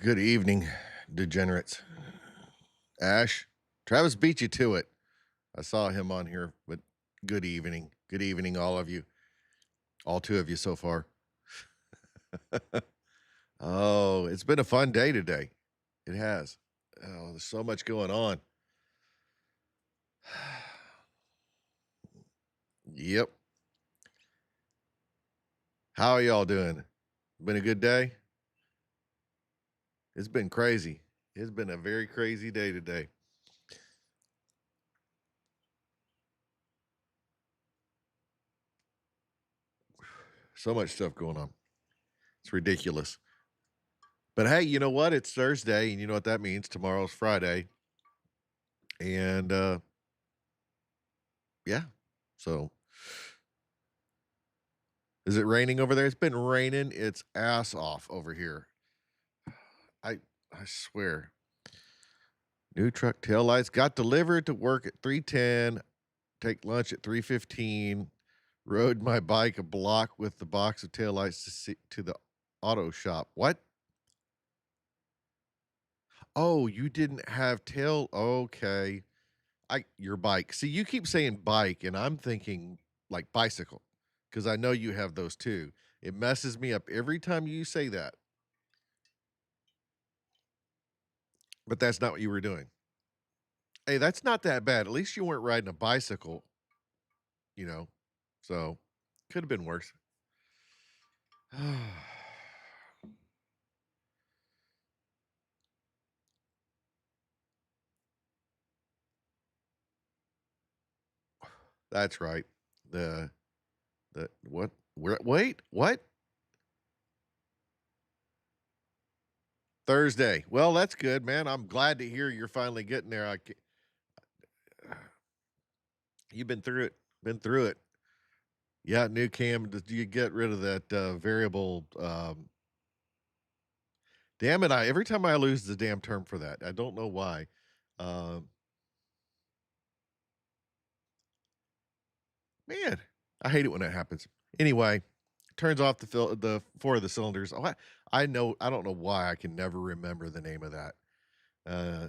Good evening, degenerates. Ash, Travis beat you to it. I saw him on here, but good evening. Good evening, all of you. All two of you so far. Oh, it's been a fun day today. It has. Oh, there's so much going on. Yep. How are y'all doing? Been a good day? It's been crazy. It's been a very crazy day today. So much stuff going on. It's ridiculous. But hey, you know what? It's Thursday, and you know what that means. Tomorrow's Friday. And yeah. So is it raining over there? It's been raining its ass off over here. I swear. New truck tail lights got delivered to work at 3:10. Take lunch at 3:15. Rode my bike a block with the box of tail lights to the auto shop. What? Oh, you didn't have tail. Okay. Your bike. See, you keep saying bike, and I'm thinking like bicycle because I know you have those too. It messes me up every time you say that. But that's not what you were doing. Hey, that's not that bad. At least you weren't riding a bicycle, you know. So could have been worse. That's right. The what? Wait, what? Thursday. Well, that's good, man. I'm glad to hear you're finally getting there. You've been through it. Been through it. Yeah, new cam. Did you get rid of that variable? Damn it! Every time I lose the damn term for that, I don't know why. Um, Man, I hate it when that happens. Anyway, turns off the four of the cylinders. Oh, I know. I don't know why I can never remember the name of that. Uh,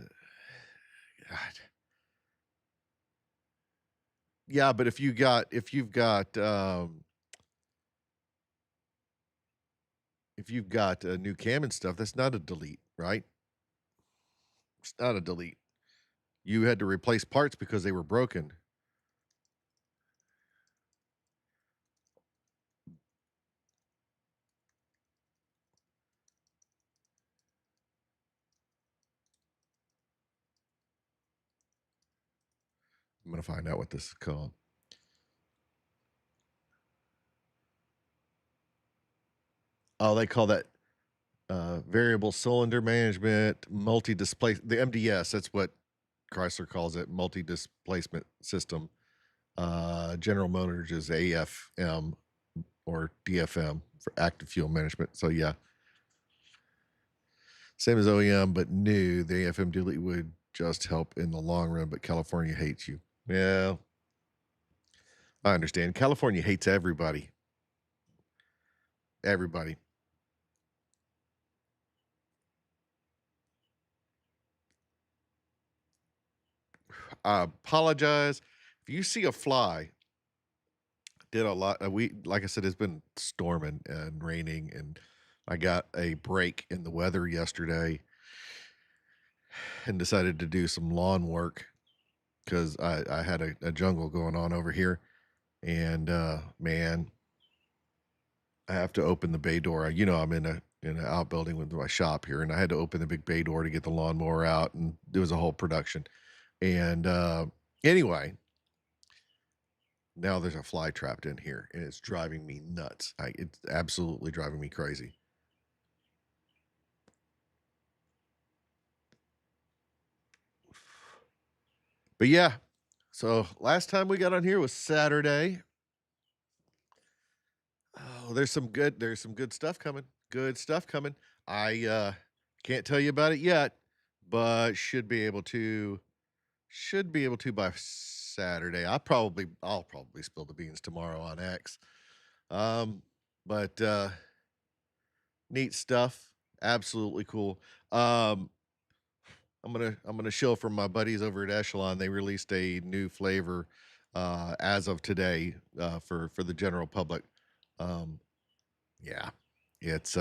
God. Yeah, but if you've got a new cam and stuff, that's not a delete, right? It's not a delete. You had to replace parts because they were broken. I'm gonna find out what this is called. Oh, they call that variable cylinder management, multi-displace the MDS. That's what Chrysler calls it, multi-displacement system. General Motors is AFM or DFM for active fuel management. So yeah, same as OEM, but new. The AFM dually would just help in the long run, but California hates you. Yeah, I understand. California hates everybody. Everybody. I apologize. If you see a fly, did a lot. We, like I said, it's been storming and raining, and I got a break in the weather yesterday and decided to do some lawn work because I had a jungle going on over here. And man, I have to open the bay door. I'm in an outbuilding with my shop here, and I had to open the big bay door to get the lawnmower out, and it was a whole production. And anyway, now there's a fly trapped in here, and it's driving me nuts. It's absolutely driving me crazy. But yeah, so last time we got on here was Saturday. Oh, there's some good stuff coming. Good stuff coming. I can't tell you about it yet, but should be able to by Saturday. I'll probably spill the beans tomorrow on X. Um, but neat stuff. Absolutely cool. Um, I'm gonna show from my buddies over at Echelon. They released a new flavor as of today for the general public. Um, yeah, it's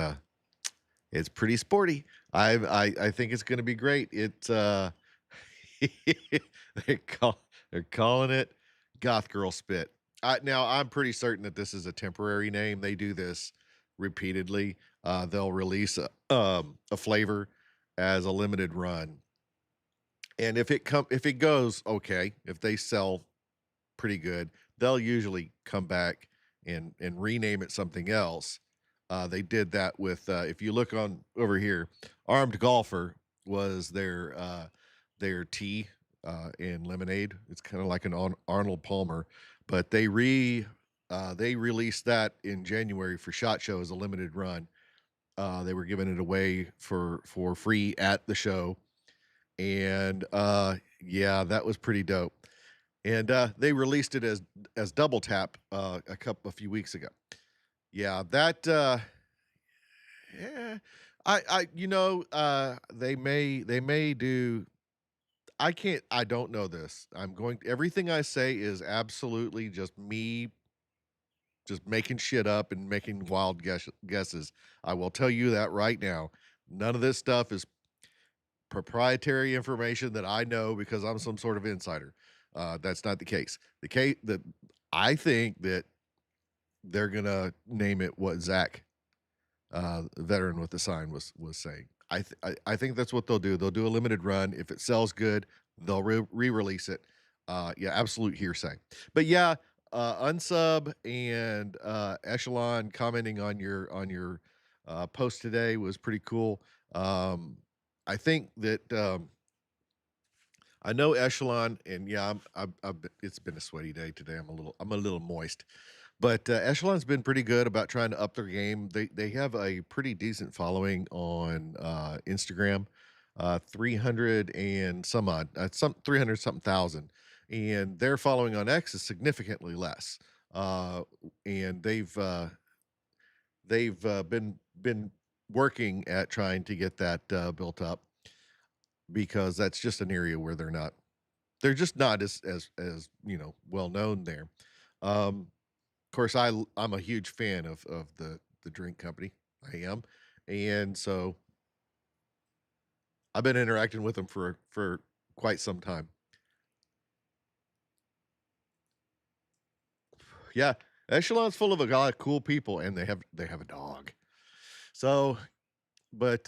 it's pretty sporty. I think it's gonna be great. They call they're calling it Goth Girl Spit. Now I'm pretty certain that this is a temporary name. They do this repeatedly. They'll release a flavor as a limited run, and if it goes okay, if they sell pretty good, they'll usually come back and rename it something else. They did that with if you look on over here, Armed Golfer was their tea in lemonade. It's kind of like an Arnold Palmer, but they released that in January for Shot Show as a limited run. They were giving it away for free at the show, and yeah, that was pretty dope. And they released it as Double Tap a few weeks ago. Yeah, that yeah, they may do. I don't know this. Everything I say is absolutely just me just making shit up and making wild guesses. I will tell you that right now. None of this stuff is proprietary information that I know because I'm some sort of insider. That's not the case. The case that I think that they're gonna name it what Zach, veteran with the sign, was saying. I think that's what they'll do. They'll do a limited run. If it sells good, they'll re-release it. Yeah, absolute hearsay. But yeah, unsub and Echelon commenting on your post today was pretty cool. Um, I think that I know Echelon, and yeah, it's been a sweaty day today. I'm a little moist, but Echelon's been pretty good about trying to up their game. They have a pretty decent following on Instagram, 300 and some odd, some 300 something thousand, and their following on X is significantly less. Uh, and they've been working at trying to get that built up because that's just an area where they're just not as well known there. Of course, I'm a huge fan of the drink company. I am, and so I've been interacting with them for quite some time. Yeah, Echelon's full of a lot of cool people, and they have a dog. So, but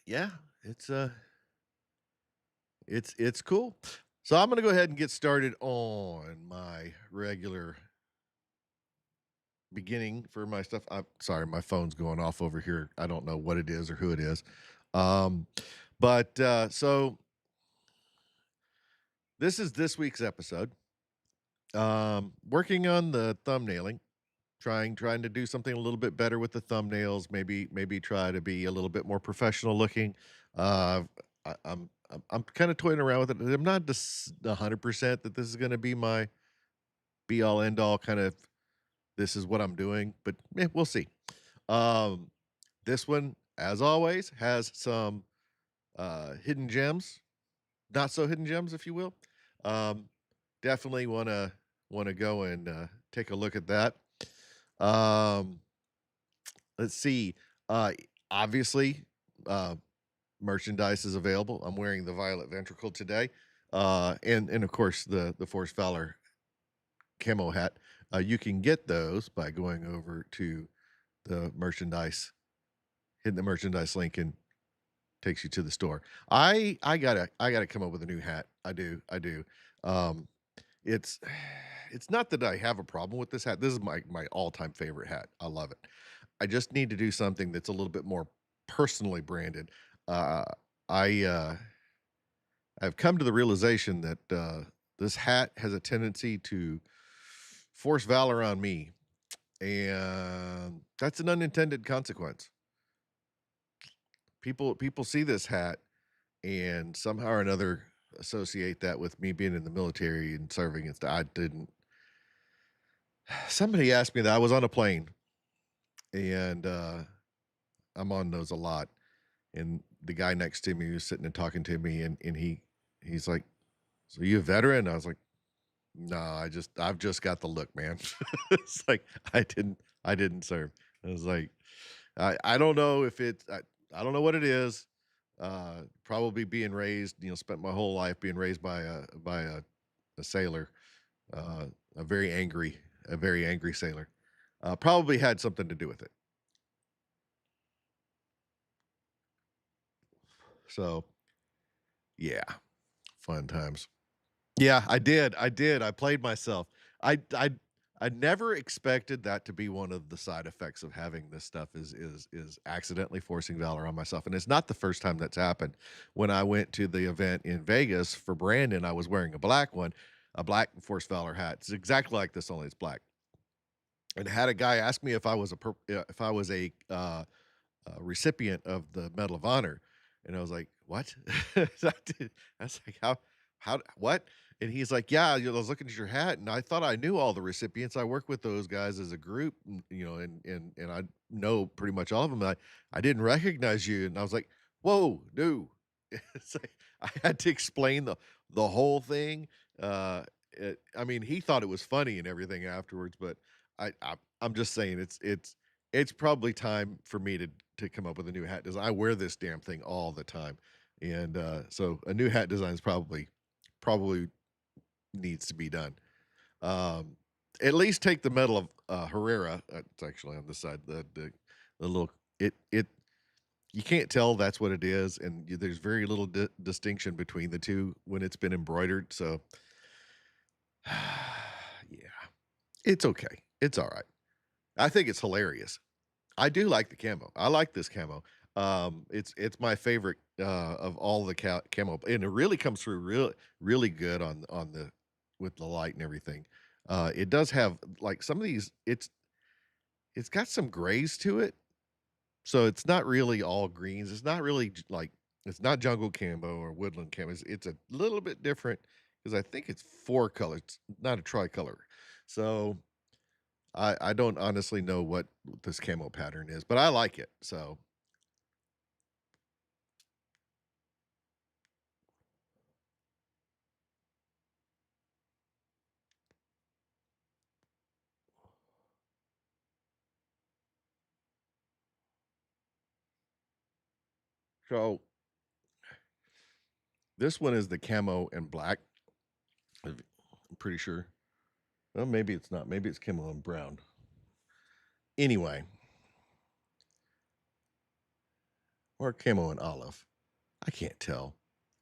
yeah, it's it's cool. So I'm going to go ahead and get started on my regular beginning for my stuff. I'm sorry, my phone's going off over here. I don't know what it is or who it is. Um, so this is this week's episode. Working on the thumbnailing, trying to do something a little bit better with the thumbnails. Maybe try to be a little bit more professional looking. I'm kind of toying around with it. I'm not just 100% that this is going to be my be all end all kind of this is what I'm doing, but we'll see. Um, this one, as always, has some hidden gems, not so hidden gems, if you will. Um, Definitely wanna go and take a look at that. Um, let's see. Uh, Obviously, uh, merchandise is available. I'm wearing the violet ventricle today, and of course the Force Valor camo hat. You can get those by going over to the merchandise, hitting the merchandise link, and takes you to the store. I gotta come up with a new hat. I do. Um, it's it's not that I have a problem with this hat. This is my all-time favorite hat. I love it. I just need to do something that's a little bit more personally branded. Uh, I I've come to the realization that this hat has a tendency to force valor on me, and that's an unintended consequence. People see this hat and somehow or another associate that with me being in the military and serving and stuff. I didn't. Somebody asked me that. I was on a plane and I'm on those a lot. And the guy next to me was sitting and talking to me and he's like, "So you a veteran?" I was like, "No, I've just got the look, man." It's like I didn't serve. I was like, I don't know if I don't know what it is. Probably being raised, spent my whole life being raised by a sailor, uh, a very angry sailor. Probably had something to do with it. So yeah, fun times. Yeah, I did. I played myself. I I I never expected that to be one of the side effects of having this stuff is accidentally forcing valor on myself. And it's not the first time that's happened. When I went to the event in Vegas for Brandon, I was wearing a black one, a black force valor hat. It's exactly like this, only it's black. And had a guy ask me if I was if I was a recipient of the Medal of Honor, and I was like, "What?" I was like, what?" And he's like, "Yeah, I was looking at your hat, and I thought I knew all the recipients. I work with those guys as a group, and I know pretty much all of them. I didn't recognize you." And I was like, "Whoa, no!" It's like I had to explain the whole thing. Uh, I mean, he thought it was funny and everything afterwards, but I'm just saying it's probably time for me to come up with a new hat design. I wear this damn thing all the time, and so a new hat design is probably needs to be done. Um, at least take the medal of Herrera. It's actually on this side. The little it you can't tell that's what it is, and there's very little distinction between the two when it's been embroidered. So yeah, it's okay. It's all right. I think it's hilarious. I do like the camo. I like this camo. It's my favorite of all the camo, and it really comes through really good on the with the light and everything. It does have like some of these. It's got some grays to it, so it's not really all greens. It's not really like it's not jungle camo or woodland camo. It's a little bit different because I think it's four colors, not a tricolor. So I don't honestly know what this camo pattern is, but I like it. So so this one is the camo and black. I'm pretty sure. Well, maybe it's not. Maybe it's camo and brown. Anyway, or camo and olive. I can't tell.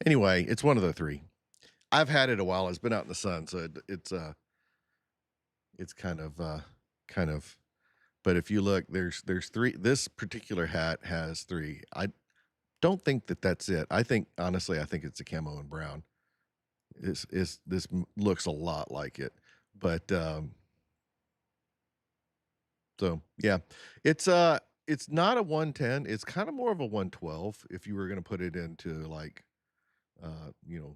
Anyway, it's one of the three. I've had it a while. It's been out in the sun, so it's kind of. But if you look, there's three. This particular hat has three. I don't think that that's it. I think honestly, I think it's a camo and brown. Looks a lot like it, but so yeah, it's not a 110. It's kind of more of a 112 if you were going to put it into like you know,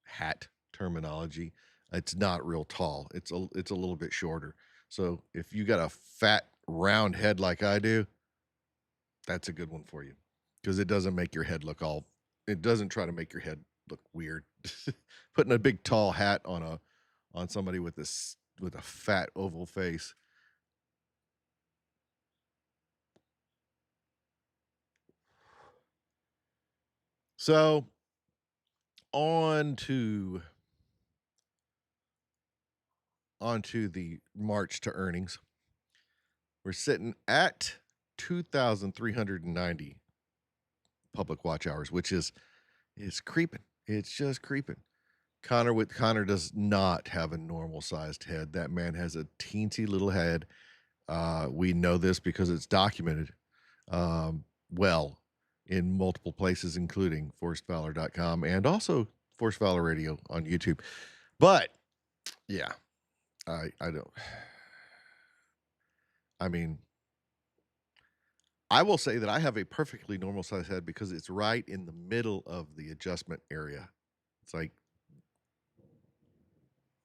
hat terminology. It's not real tall. It's a little bit shorter. So if you got a fat round head like I do, that's a good one for you because it doesn't make your head look all. It doesn't try to make your head look weird. Putting a big tall hat on somebody with this with a fat oval face. So on to the March to earnings. We're sitting at 2,390 public watch hours, which is creeping. It's just creeping. Connor does not have a normal sized head. That man has a teensy little head. We know this because it's documented well in multiple places, including forcedvalor.com and also Forced Valor Radio on YouTube. But yeah, I don't. I mean, I will say that I have a perfectly normal size head because it's right in the middle of the adjustment area. It's like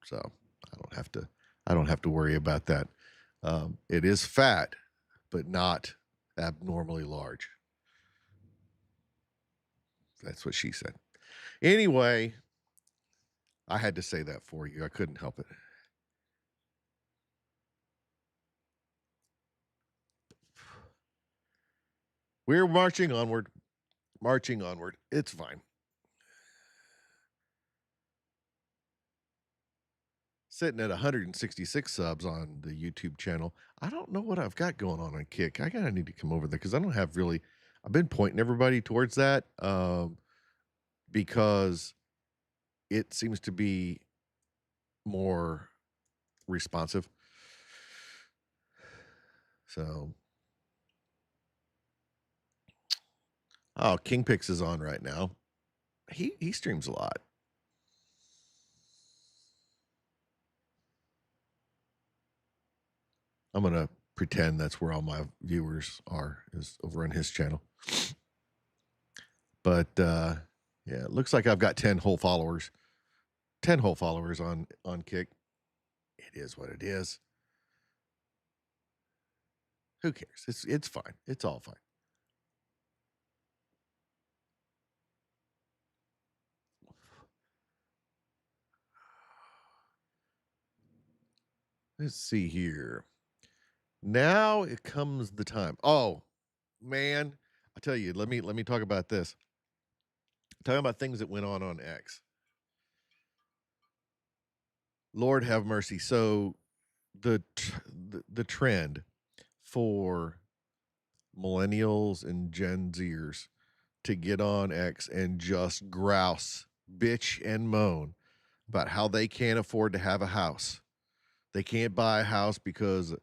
so I don't have to worry about that. It is fat, but not abnormally large. That's what she said. Anyway, I had to say that for you. I couldn't help it. We're marching onward. Marching onward. It's fine. Sitting at 166 subs on the YouTube channel. I don't know what I've got going on Kick. I gotta need to come over there because I don't have really. I've been pointing everybody towards that because it seems to be more responsive. So, King Pix is on right now. He streams a lot. I'm gonna pretend that's where all my viewers are, is over on his channel. But yeah, it looks like I've got 10 whole followers. 10 whole followers on Kick. It is what it is. Who cares? It's fine. It's all fine. Let's see here. Now it comes the time. Oh, man, I tell you, let me talk about this. Talking about things that went on X. Lord have mercy. So the trend for millennials and Gen Zers to get on X and just grouse, bitch, and moan about how they can't afford to have a house. They can't buy a house because,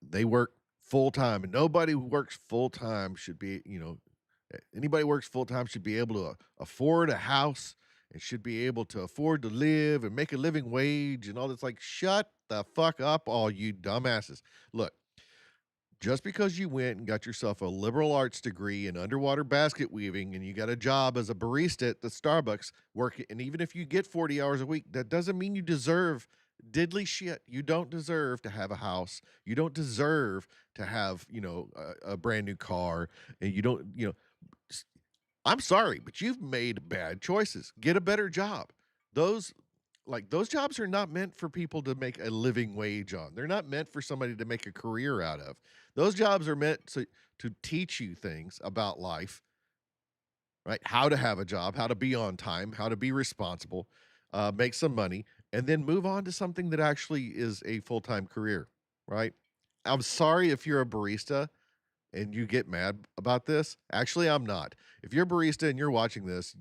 they work full time, and nobody who works full time should be, anybody who works full time should be able to afford a house and should be able to afford to live and make a living wage and all this. Like, shut the fuck up, all you dumbasses. Look, just because you went and got yourself a liberal arts degree in underwater basket weaving and you got a job as a barista at the Starbucks working, and even if you get 40 hours a week, that doesn't mean you deserve diddly shit. You don't deserve to have a house. You don't deserve to have, a brand new car. And you don't, I'm sorry, but you've made bad choices. Get a better job. Those those jobs are not meant for people to make a living wage on. They're not meant for somebody to make a career out of. Those jobs are meant to teach you things about life, right? How to have a job, how to be on time, how to be responsible, make some money, and then move on to something that actually is a full-time career, right? I'm sorry if you're a barista and you get mad about this. Actually, I'm not. If you're a barista and you're watching this,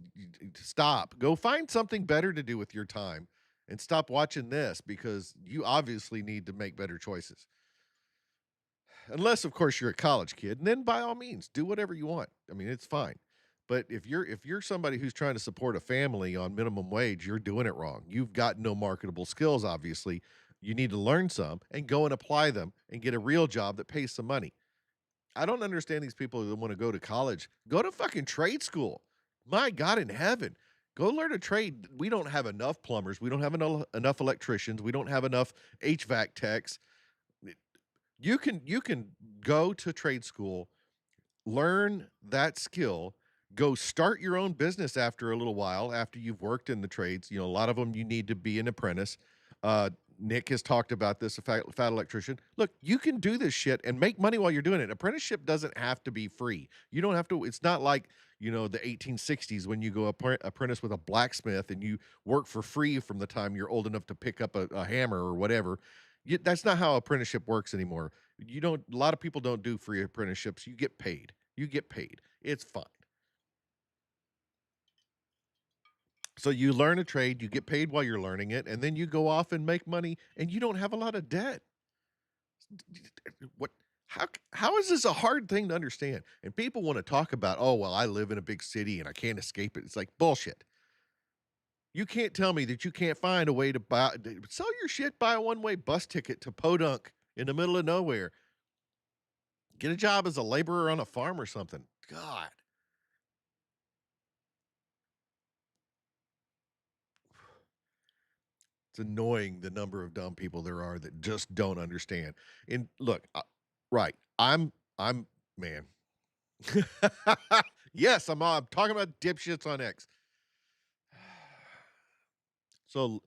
stop. Go find something better to do with your time and stop watching this because you obviously need to make better choices. Unless, of course, you're a college kid, and then by all means, do whatever you want. I mean, it's fine. But if you're somebody who's trying to support a family on minimum wage, you're doing it wrong. You've got no marketable skills, obviously. You need to learn some and go and apply them and get a real job that pays some money. I don't understand these people that want to go to college. Go to fucking trade school. My God in heaven. Go learn a trade. We don't have enough plumbers. We don't have enough electricians. We don't have enough HVAC techs. You can go to trade school, learn that skill, go start your own business after a little while, after you've worked in the trades. A lot of them you need to be an apprentice. Uh, Nick has talked about this, a fat electrician. Look, you can do this shit and make money while you're doing it. Apprenticeship doesn't have to be free. You don't have to, it's not like, the 1860s when you go apprentice with a blacksmith and you work for free from the time you're old enough to pick up a hammer or whatever. That's not how apprenticeship works anymore. A lot of people don't do free apprenticeships. You get paid. You get paid. It's fine. So you learn a trade, you get paid while you're learning it, and then you go off and make money and you don't have a lot of debt. What how is this a hard thing to understand? And people want to talk about, "Oh, well, I live in a big city and I can't escape it." It's like bullshit. You can't tell me that you can't find a way to sell your shit, buy a one-way bus ticket to Podunk in the middle of nowhere. Get a job as a laborer on a farm or something. God. It's annoying the number of dumb people there are that just don't understand. And look, right, I'm man. Yes, I'm talking about dipshits on X. So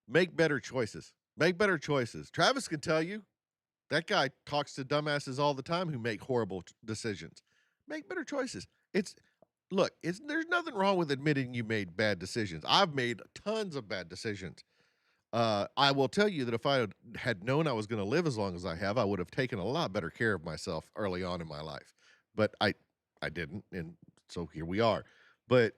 make better choices. Make better choices. Travis can tell you that guy talks to dumbasses all the time who make horrible decisions. Make better choices. There's nothing wrong with admitting you made bad decisions. I've made tons of bad decisions. I will tell you that if I had known I was going to live as long as I have, I would have taken a lot better care of myself early on in my life. But I didn't, and so here we are. But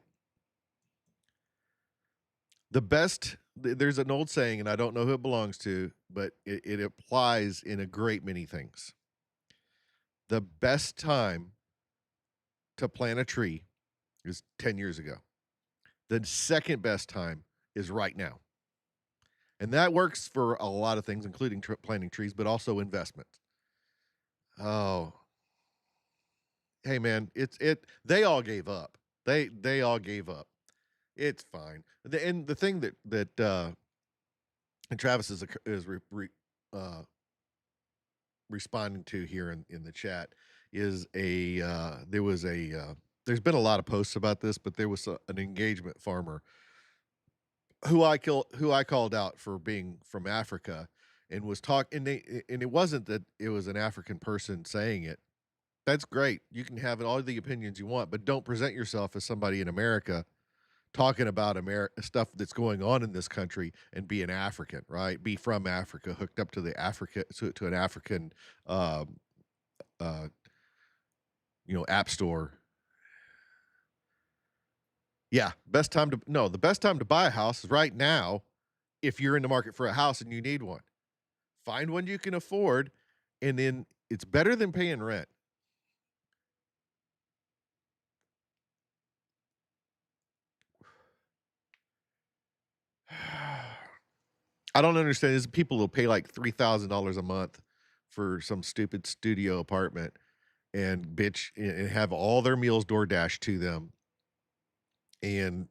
there's an old saying, and I don't know who it belongs to, but it applies in a great many things. The best time to plant a tree is 10 years ago. The second best time is right now. And that works for a lot of things, including planting trees, but also investments. Oh, hey man, they all gave up. They all gave up. It's fine. And the thing that and Travis is responding to here in the chat is there's been a lot of posts about this, but there was an engagement farmer who I called out for being from Africa and was and it wasn't that it was an African person saying it. That's great. You can have all the opinions you want, but don't present yourself as somebody in America talking about stuff that's going on in this country and be an African, right? Be from Africa, hooked up to to an African uh app store. Yeah, the best time to buy a house is right now if you're in the market for a house and you need one. Find one you can afford, and then it's better than paying rent. I don't understand. There's people who'll pay like $3,000 a month for some stupid studio apartment and bitch and have all their meals door dashed to them and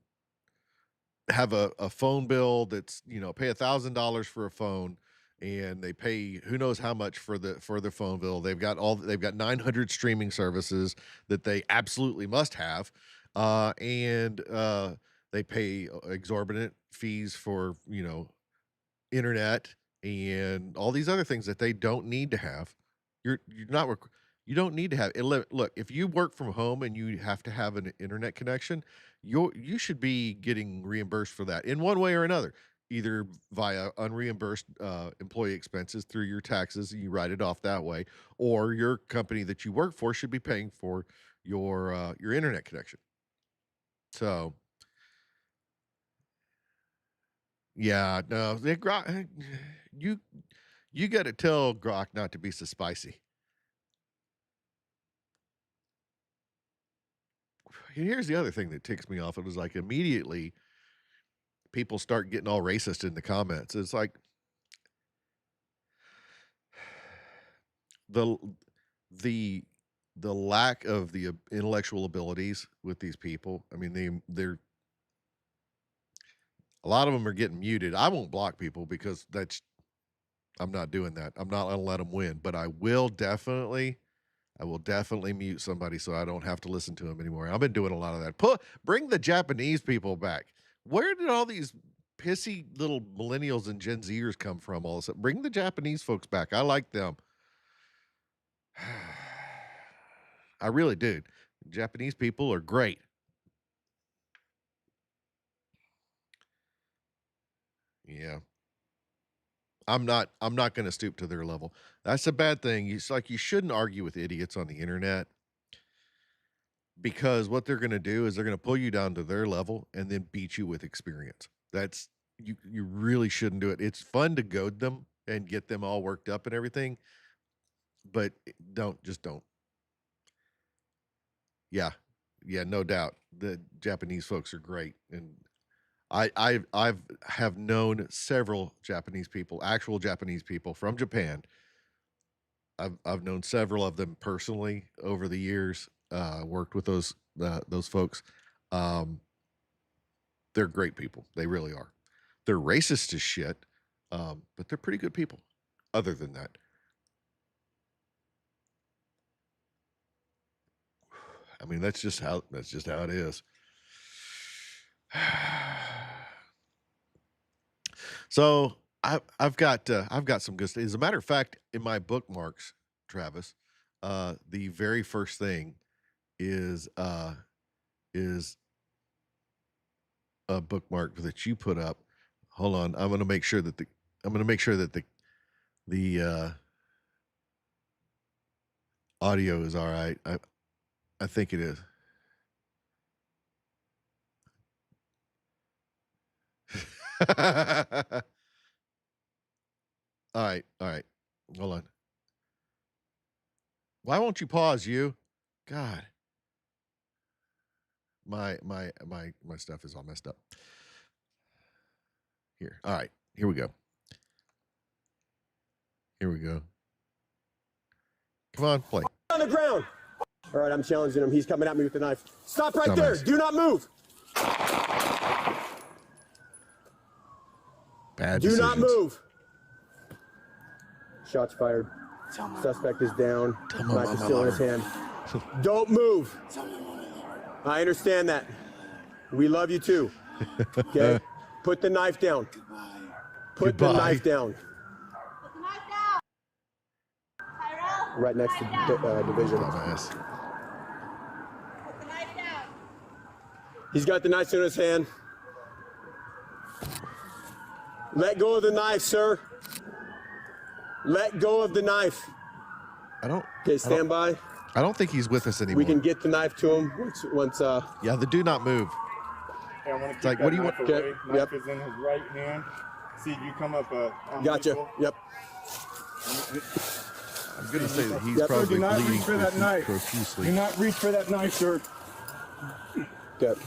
have a phone bill that's pay $1,000 for a phone and they pay who knows how much for the phone bill. They've got 900 streaming services that they absolutely must have, and they pay exorbitant fees for internet and all these other things that they don't need to have. You're not you don't need to have it. Look, if you work from home and you have to have an internet connection, you should be getting reimbursed for that in one way or another. either via unreimbursed employee expenses through your taxes, and you write it off that way, or your company that you work for should be paying for your internet connection. So yeah, no, you you got to tell Grok not to be so spicy. And here's the other thing that ticks me off. It was like immediately people start getting all racist in the comments. It's like the the the lack of the intellectual abilities with these people. I mean, they're a lot of them are getting muted. I won't block people because I'm not doing that. I'm not gonna let them win, but I will definitely mute somebody so I don't have to listen to them anymore. I've been doing a lot of that. Bring the Japanese people back. Where did all these pissy little millennials and Gen Zers come from? All of a sudden, bring the Japanese folks back. I like them. I really do. Japanese people are great. Yeah. I'm not going to stoop to their level. That's a bad thing. It's like you shouldn't argue with idiots on the internet because what they're going to do is they're going to pull you down to their level and then beat you with experience. That's you really shouldn't do it. It's fun to goad them and get them all worked up and everything, but don't. Yeah. Yeah, no doubt. The Japanese folks are great, and I've have known several Japanese people, actual Japanese people from Japan. I've known several of them personally over the years. Worked with those folks. Um, they're great people. They really are. They're racist as shit, but they're pretty good people. Other than that, I mean that's just how it is. So I've got some good. As a matter of fact, in my bookmarks, Travis, the very first thing is uh is a bookmark that you put up. Hold on, I'm gonna make sure that the audio is all right. I think it is. All right. Hold on. Why won't you pause, you? God, my stuff is all messed up. Here. All right. Here we go. Here we go. Come on, play. On the ground. All right, I'm challenging him. He's coming at me with the knife. Stop right there. Do not move. Bad Do not decisions. move. Shots fired. Suspect is down. Knife is still in his hand. Don't move. I understand that. We love you too. Okay? Put the knife down. Put the knife down. Put the knife down. Tyrell. Right next to division. Dumbass. Put the knife down. He's got the knife in his hand. Let go of the knife, sir. Let go of the knife. Okay, stand by. I don't think he's with us anymore. We can get the knife to him once. Yeah, the do not move. Hey, I want to keep like, that what do you knife want- away. Okay, Knife yep. is in his right hand. See, you come up. Gotcha. Yep. I'm going to say that he's Yep. probably Do not bleeding reach for that knife. profusely. Do not reach for that knife, sir. Good.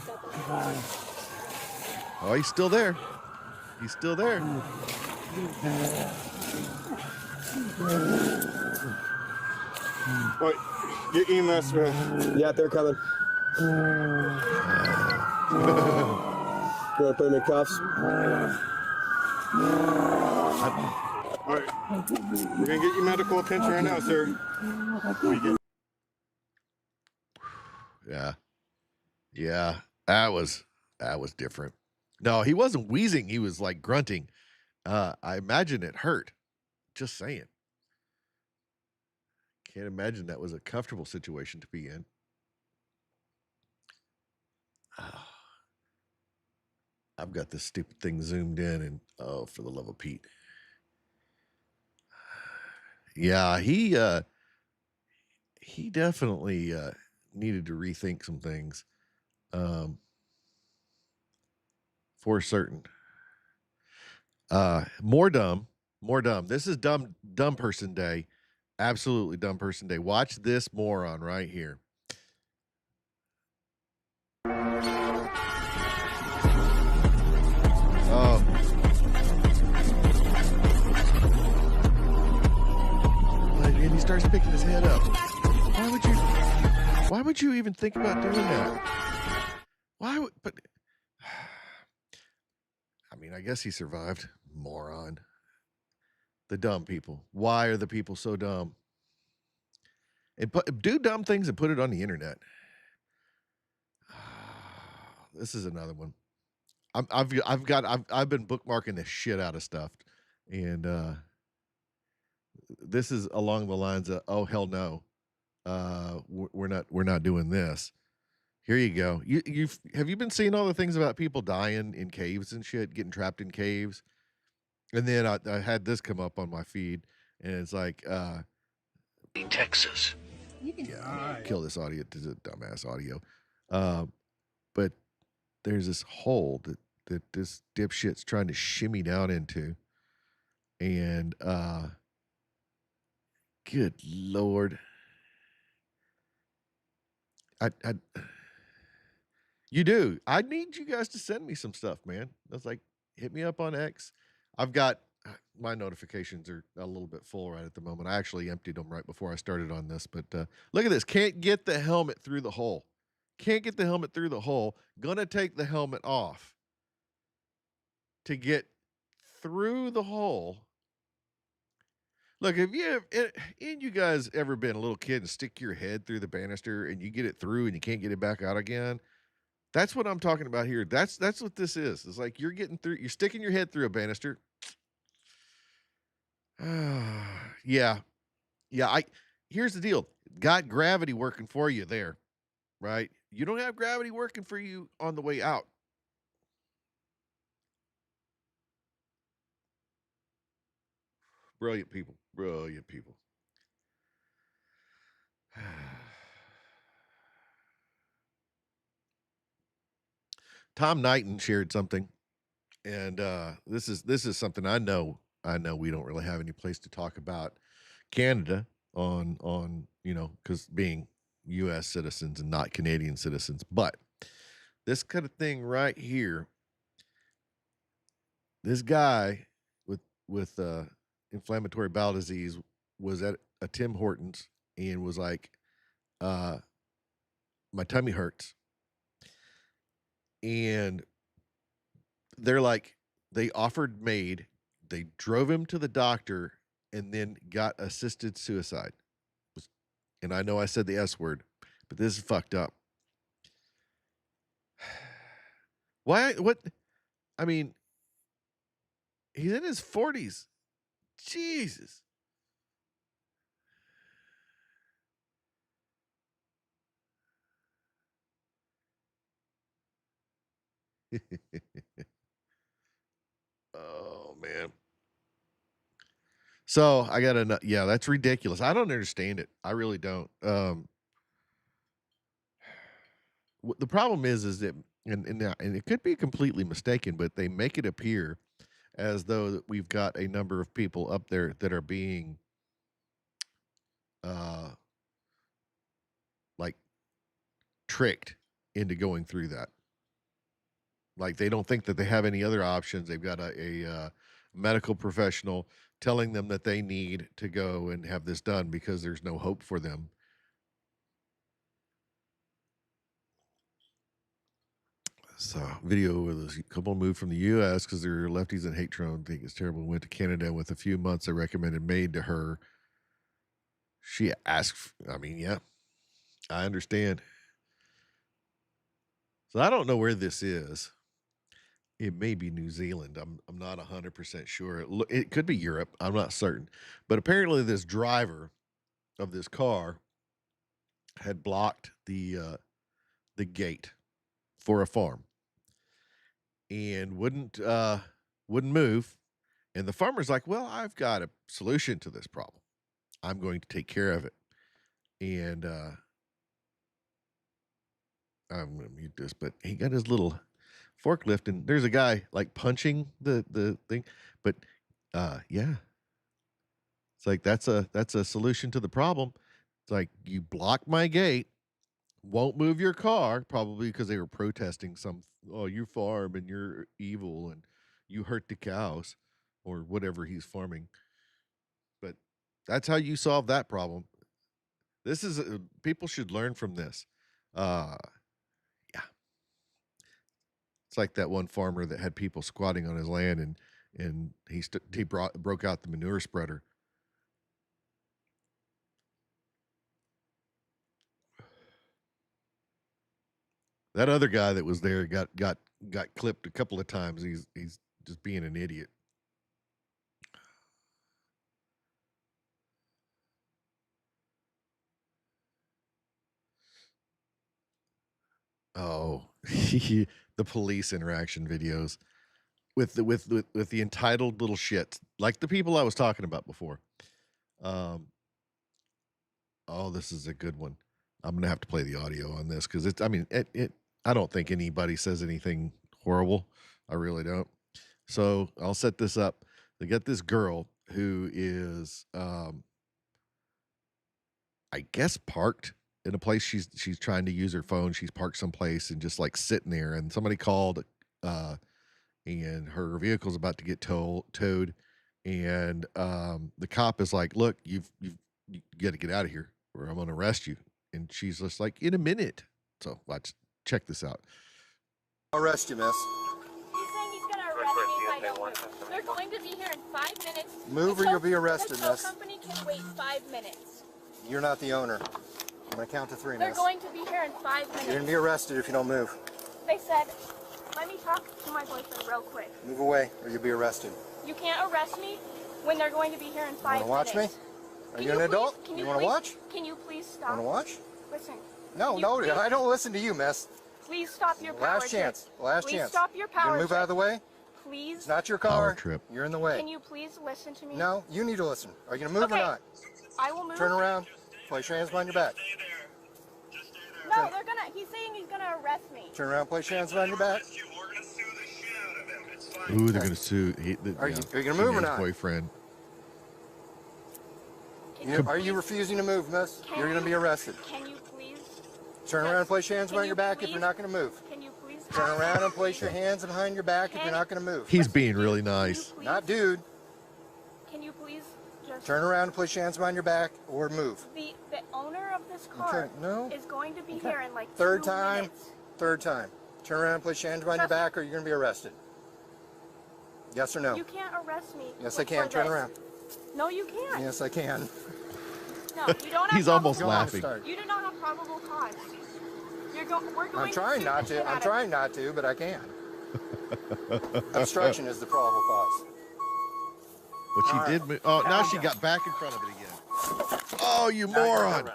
Oh, he's still there. He's still there. Wait, get EMS. Yeah, they're coming. You want to put him in cuffs? All right, we're gonna get you medical attention right now, sir. Yeah. Yeah. That was different. No, he wasn't wheezing. He was like grunting. I imagine it hurt. Just saying. Can't imagine that was a comfortable situation to be in. I've got this stupid thing zoomed in, and oh, for the love of Pete. Yeah, he definitely needed to rethink some things. For certain. More dumb. This is dumb person day. Absolutely dumb person day. Watch this moron right here. Oh. And he starts picking his head up. Why would you even think about doing that? But I mean, I guess he survived. Moron. The dumb people. Why are the people so dumb? And do dumb things and put it on the internet. This is another one. I've been bookmarking the shit out of stuff, and this is along the lines of, oh hell no, we're not doing this. Here you go. Have you been seeing all the things about people dying in caves and shit, getting trapped in caves? And then I had this come up on my feed, and it's like, Texas. Yeah, kill this audio. This is a dumbass audio. But there's this hole that this dipshit's trying to shimmy down into, and good Lord, I you do. I need you guys to send me some stuff, man. That's like, hit me up on X. I've got my notifications are a little bit full right at the moment. I actually emptied them right before I started on this, but look at this. Can't get the helmet through the hole. Can't get the helmet through the hole. Gonna take the helmet off to get through the hole. Look, have you guys ever been a little kid and stick your head through the banister and you get it through and you can't get it back out again? That's what I'm talking about here. That's what this is. It's like you're sticking your head through a banister. Yeah. Here's the deal. Got gravity working for you there, right? You don't have gravity working for you on the way out. Brilliant people. Brilliant people. Tom Knighton shared something, and this is something I know we don't really have any place to talk about Canada on because being U.S. citizens and not Canadian citizens, but this kind of thing right here, this guy with inflammatory bowel disease was at a Tim Hortons and was like, my tummy hurts. And they're like, they offered MAID, they drove him to the doctor, and then got assisted suicide. And I know I said the S word, but this is fucked up. Why? What? I mean, he's in his 40s. Jesus. Oh, man. So I got to, yeah, that's ridiculous. I don't understand it. I really don't. The problem is that, and it could be completely mistaken, but they make it appear as though that we've got a number of people up there that are being, like tricked into going through that. Like they don't think that they have any other options. They've got a medical professional telling them that they need to go and have this done because there's no hope for them. So, video with a couple moved from the U.S. because they're lefties and hate Trump. Think it's terrible. Went to Canada with a few months. I recommended MAID to her. She asked. I mean, yeah, I understand. So I don't know where this is. It may be New Zealand. I'm not 100% sure. It could be Europe. I'm not certain. But apparently, this driver of this car had blocked the gate for a farm. and wouldn't move. And the farmer's like, "Well, I've got a solution to this problem. I'm going to take care of it." And I'm gonna mute this, but he got his little forklift, and there's a guy like punching the thing. But yeah, it's like that's a solution to the problem. It's like you block my gate, won't move your car, probably because they were protesting some. Oh, you farm and you're evil and you hurt the cows, or whatever he's farming. But that's how you solve that problem. This is people should learn from this. Uh, yeah, it's like that one farmer that had people squatting on his land, and he broke out the manure spreader. That other guy that was there got clipped a couple of times. He's just being an idiot. Oh, the police interaction videos with the entitled little shits, like the people I was talking about before. Um, oh, this is a good one. I'm gonna have to play the audio on this because it's. I mean, it. I don't think anybody says anything horrible. I really don't. So I'll set this up. They get this girl who is, I guess, parked in a place she's trying to use her phone. She's parked someplace and just like sitting there, and somebody called, uh, and her vehicle's about to get towed, and the cop is like, "Look, you got to get out of here, or I'm going to arrest you." And she's just like, "In a minute." So watch, check this out. I'll arrest you, miss. He's saying he's gonna arrest me if I don't move. They're going to be here in 5 minutes. Move or you'll be arrested, the tow miss. company can wait 5 minutes. You're not the owner. I'm gonna count to 3, They're miss. going to be here in 5 minutes. You're gonna be arrested if you don't move. They said, let me talk to my boyfriend real quick. Move away or you'll be arrested. You can't arrest me when they're going to be here in 5 minutes. You wanna watch me? Are you an adult? You wanna watch? Can you please stop? Wanna watch? Listen. No, no, I don't listen to you, miss. Please stop your power Last chance. trip. Last Please chance. stop your You power gonna move trip. out of the way? Please. It's not your Power car. trip. You're in the way. Can you please listen to me? No, you need to listen. Are you gonna move or Okay. not? I will move. Turn around. Place your hands behind your back. No, he's saying he's gonna arrest me. Turn around. Place your hands behind your back. Ooh, they're gonna sue. Are you gonna move or not? Boyfriend. Are you refusing to move, miss? You're gonna be arrested. Can you please? Turn around and place your hands Can behind you your back if please- you're not gonna move. Can you please? Turn around and place your hands behind your back if you're not gonna move. He's being really nice. Can you please, Not dude. Can you please just? Turn around and place your hands behind your back or move. The owner of this car Okay, no. is going to be here in like Third 2 time. minutes. Third time. Turn around and place your hands behind your back or you're gonna be arrested. Yes or no? You can't arrest me. Yes, I can. for Turn this. around. No, you can't. Yes, I can. No, you don't have He's almost probable laughing. cause. You do not have probable cause. We're going I'm trying to not sue the to. shit I'm out of trying you. not to, but I can. Obstruction is the probable cause. But she All did right. move. Oh, now she got back in front of it again. Oh, you moron!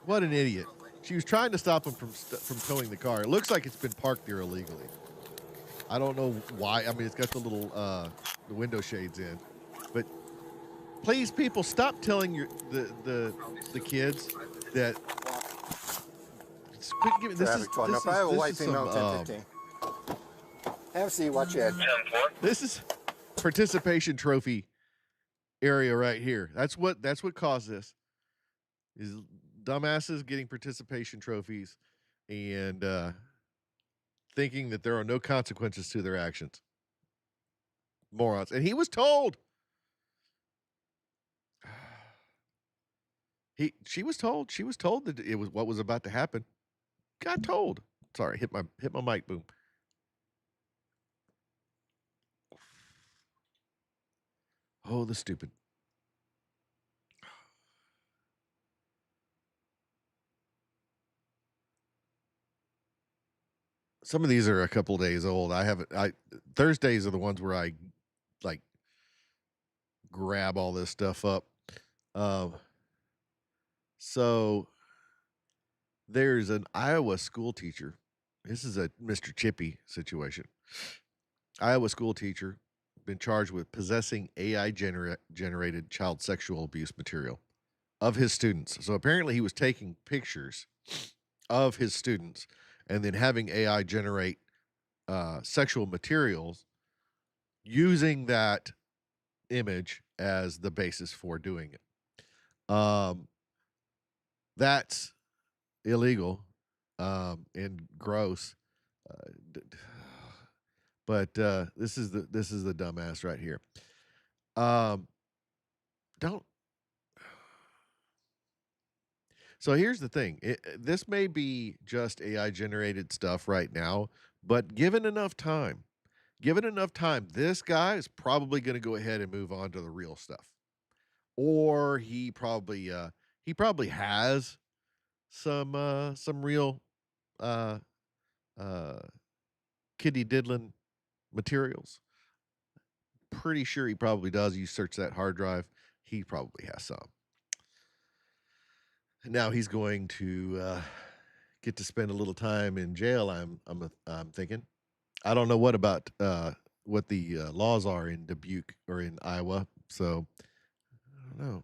What an idiot! She was trying to stop him from towing the car. It looks like it's been parked there illegally. I don't know why. I mean, it's got the little the window shades in, but please, people, stop telling the kids that. Quit giving, this is, Traffic 12. No, this I have a is white some, female 1015. Have a seat. Watch your head. This is participation trophy area right here. That's what caused this. Is dumbasses getting participation trophies and thinking that there are no consequences to their actions. Morons. And he was told. She was told that it was what was about to happen. Got told. Sorry, hit my mic, boom. Oh, the stupid. Some of these are a couple days old. Thursdays are the ones where I like grab all this stuff up. So there's an Iowa school teacher This is a Mr. Chippy situation. Iowa school teacher been charged with possessing AI generated child sexual abuse material of his students. So apparently he was taking pictures of his students and then having AI generate sexual materials using that image as the basis for doing it. That's illegal and gross. But this is the dumbass right here. Don't. So here's the thing. This may be just AI generated stuff right now, but given enough time, this guy is probably going to go ahead and move on to the real stuff. Or he probably has some real uh kitty diddling materials. Pretty sure he probably does. You search that hard drive, he probably has some. Now he's going to get to spend a little time in jail. I'm thinking. I don't know what about what the laws are in Dubuque or in Iowa, so I don't know.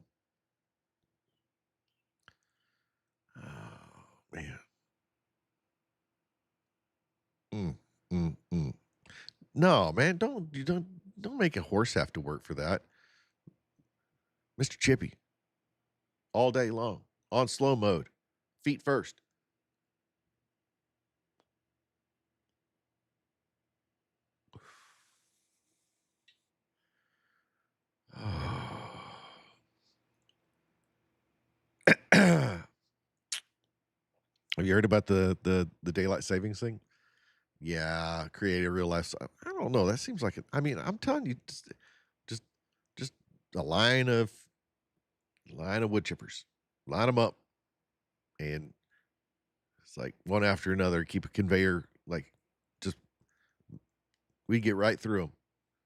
Oh man. Mm, mm. No, man, don't make a horse have to work for that. Mr. Chippy, all day long, on slow mode, feet first. Have you heard about the daylight savings thing? Yeah, create a real life. I don't know. That seems like it. I mean, I'm telling you, just just a line of wood chippers, line them up, and it's like one after another. Keep a conveyor, like just we get right through them.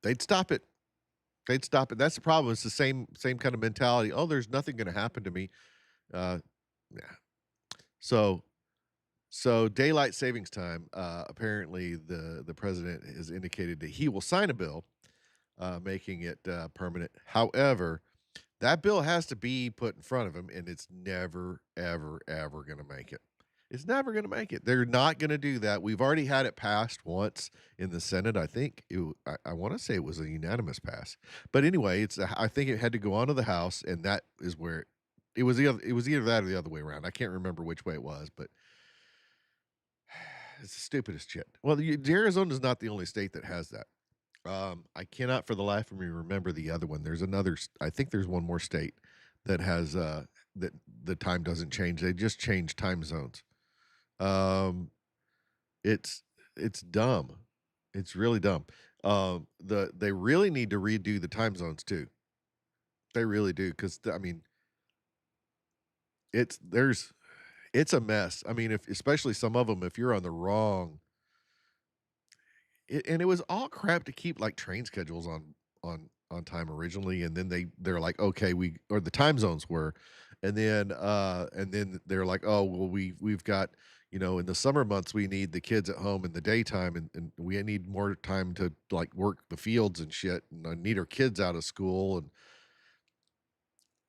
They'd stop it. They'd stop it. That's the problem. It's the same kind of mentality. Oh, there's nothing going to happen to me. Uh, yeah. So daylight savings time. Apparently, the president has indicated that he will sign a bill making it permanent. However, that bill has to be put in front of him, and it's never, ever, ever going to make it. It's never going to make it. They're not going to do that. We've already had it passed once in the Senate. I think I want to say it was a unanimous pass. But anyway, I think it had to go on to the House, and that is where it was. It was either that or the other way around. I can't remember which way it was, but it's the stupidest shit. Well, Arizona is not the only state that has that. I cannot for the life of me remember the other one. There's another. I think there's one more state that has that the time doesn't change. They just change time zones. It's dumb. It's really dumb. They really need to redo the time zones too. They really do, because I mean, it's a mess. I mean, if especially some of them, if you're on the wrong, and it was all crap to keep like train schedules on time originally, and then they're like, okay, or the time zones were, and then they're like, oh well, we've got, in the summer months we need the kids at home in the daytime, and we need more time to like work the fields and shit, and I need our kids out of school, and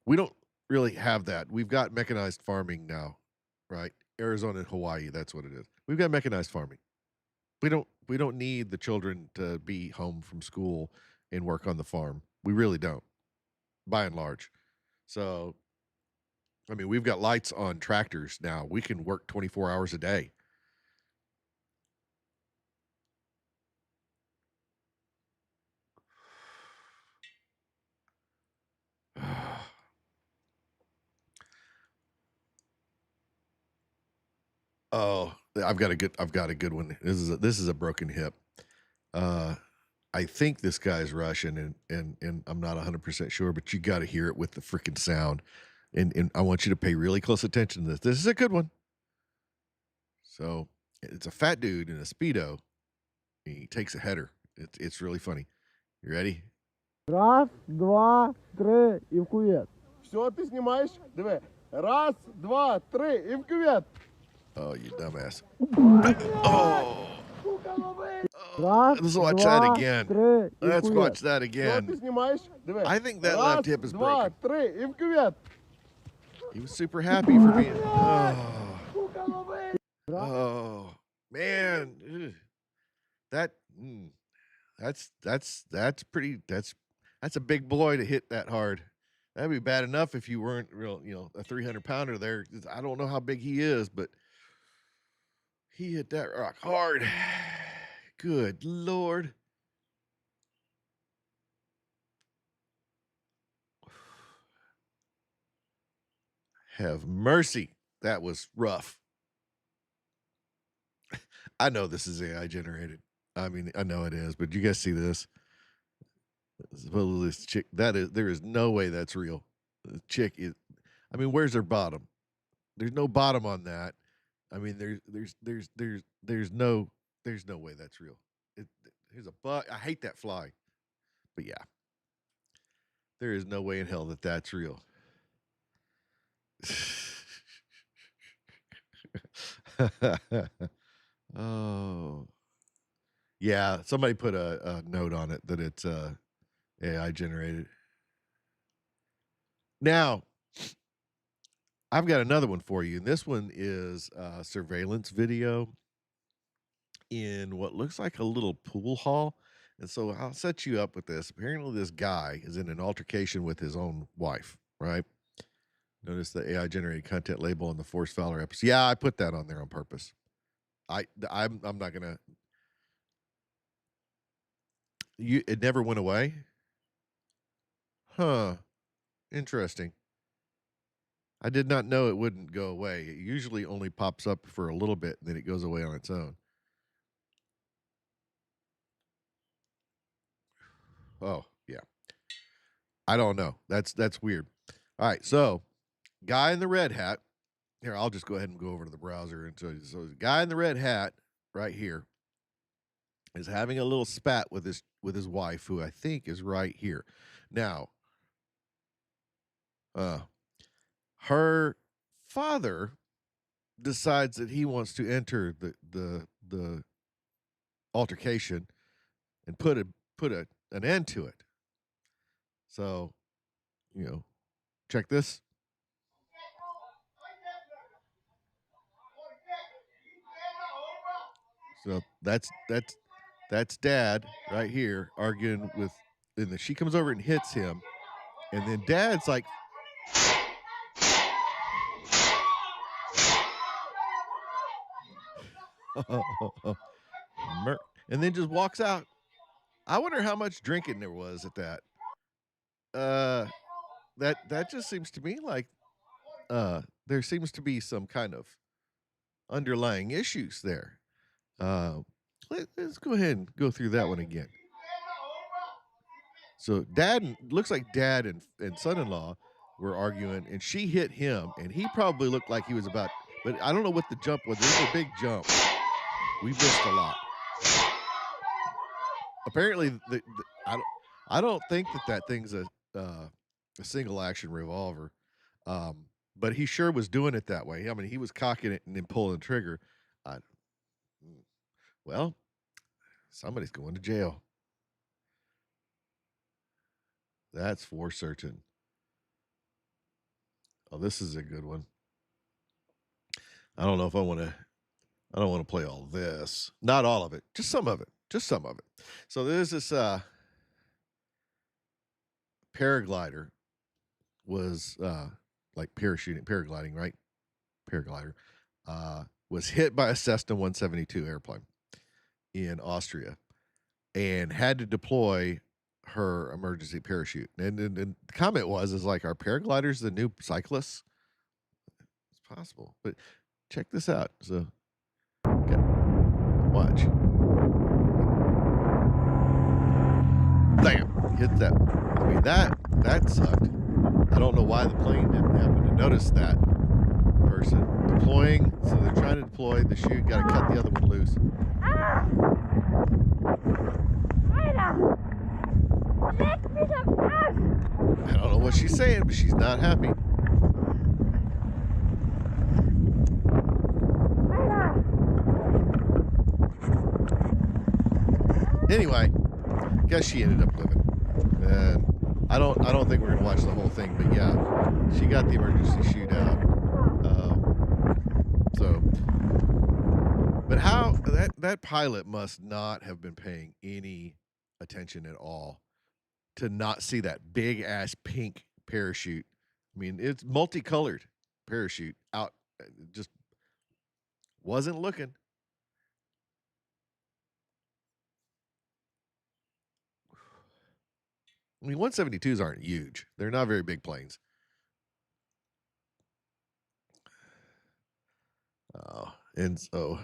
we don't really have that. We've got mechanized farming now, right? Arizona and Hawaii, that's what it is. We've got mechanized farming. We don't need the children to be home from school and work on the farm. We really don't, by and large. So, I mean, we've got lights on tractors now. We can work 24 hours a day. Oh, I've got a good one. This is a broken hip. Uh, I think this guy's Russian, and I'm not 100% sure, but you got to hear it with the freaking sound. And I want you to pay really close attention to this. This is a good one. So it's a fat dude in a Speedo. He takes a header. It's really funny. You ready? Раз, два, три, и в кювет. Все, ты снимаешь? Диви. Раз, два, три, и в кювет. Oh, you dumbass. Oh. Let's watch that again. Let's watch that again. I think that left hip is broken. He was super happy for being. Oh man, that's pretty. That's a big boy to hit that hard. That'd be bad enough if you weren't real, a 300-pounder there. I don't know how big he is, but he hit that rock hard. Good Lord. Have mercy. That was rough. I know this is AI generated. I mean, I know it is, but you guys see this? This chick, there is no way that's real. The chick is, I mean, where's her bottom? There's no bottom on that. I mean, there's no way that's real. Here's a bug. I hate that fly, but yeah, there is no way in hell that that's real. Oh, yeah. Somebody put a note on it that it's AI generated. Now, I've got another one for you, and this one is a surveillance video in what looks like a little pool hall. And so I'll set you up with this. Apparently, this guy is in an altercation with his own wife, right? Notice the AI generated content label on the Force Fowler episode. Yeah, I put that on there on purpose. I'm not gonna. It never went away. Huh. Interesting. I did not know it wouldn't go away. It usually only pops up for a little bit and then it goes away on its own. Oh, yeah. I don't know. That's weird. All right, so guy in the red hat. Here, I'll just go ahead and go over to the browser and show you. So the guy in the red hat right here is having a little spat with his wife, who I think is right here. Now, her father decides that he wants to enter the altercation and put an end to it. So, check this. So that's dad right here arguing with, and then she comes over and hits him, and then dad's like, and then just walks out. I wonder how much drinking there was at that. That just seems to me like there seems to be some kind of underlying issues there. Let's go ahead and go through that one again. So looks like dad and son-in-law were arguing, and she hit him, and he probably looked like he was about, but I don't know what the jump was. It was a big jump. We missed a lot. Apparently, I don't think that thing's a single action revolver, but he sure was doing it that way. I mean, he was cocking it and then pulling the trigger. Well, somebody's going to jail. That's for certain. Oh, this is a good one. I don't know if I don't want to play all this. Not all of it. Just some of it. So there's this paraglider was like paragliding, right? Paraglider was hit by a Cessna 172 airplane in Austria and had to deploy her emergency parachute. And the comment is like, are paragliders the new cyclists? It's possible, but check this out. So watch. Bam! Hit that. I mean, that sucked. I don't know why the plane didn't happen to notice that person deploying. So they're trying to deploy the chute. Got to cut the other one loose. I don't know what she's saying, but she's not happy. Anyway, guess she ended up living. And I don't think we're gonna watch the whole thing, but yeah, she got the emergency shootout. So, but how that pilot must not have been paying any attention at all to not see that big ass pink parachute. I mean, it's multicolored parachute out. Just wasn't looking. I mean, 172s aren't huge. They're not very big planes. Oh, and so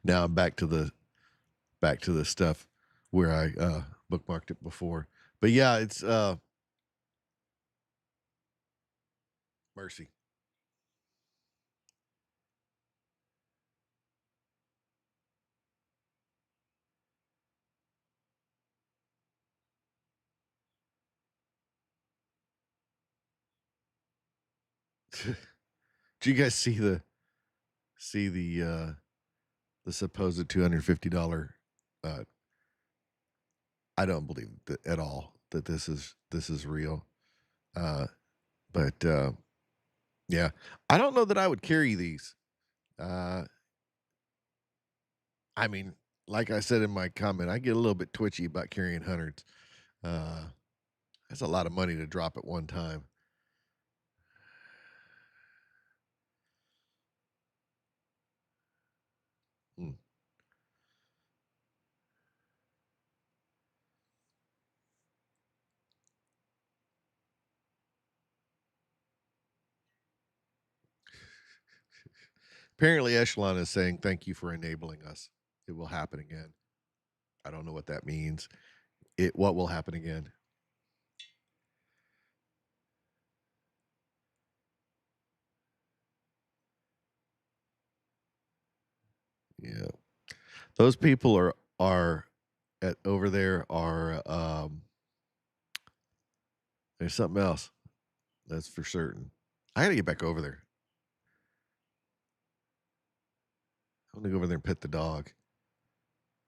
now I'm back to the stuff where I bookmarked it before. But yeah, it's mercy. Did you guys see the supposed $250 uh I don't believe that at all that this is real. Uh but yeah. I don't know that I would carry these. Uh I mean, like I said in my comment, I get a little bit twitchy about carrying hundreds. Uh that's a lot of money to drop at one time. Hmm. Apparently Echelon is saying thank you for enabling us. It will happen again. I don't know what that means. What will happen again? Yeah. Those people are at over there are there's something else. That's for certain. I gotta get back over there. I want to go over there and pet the dog.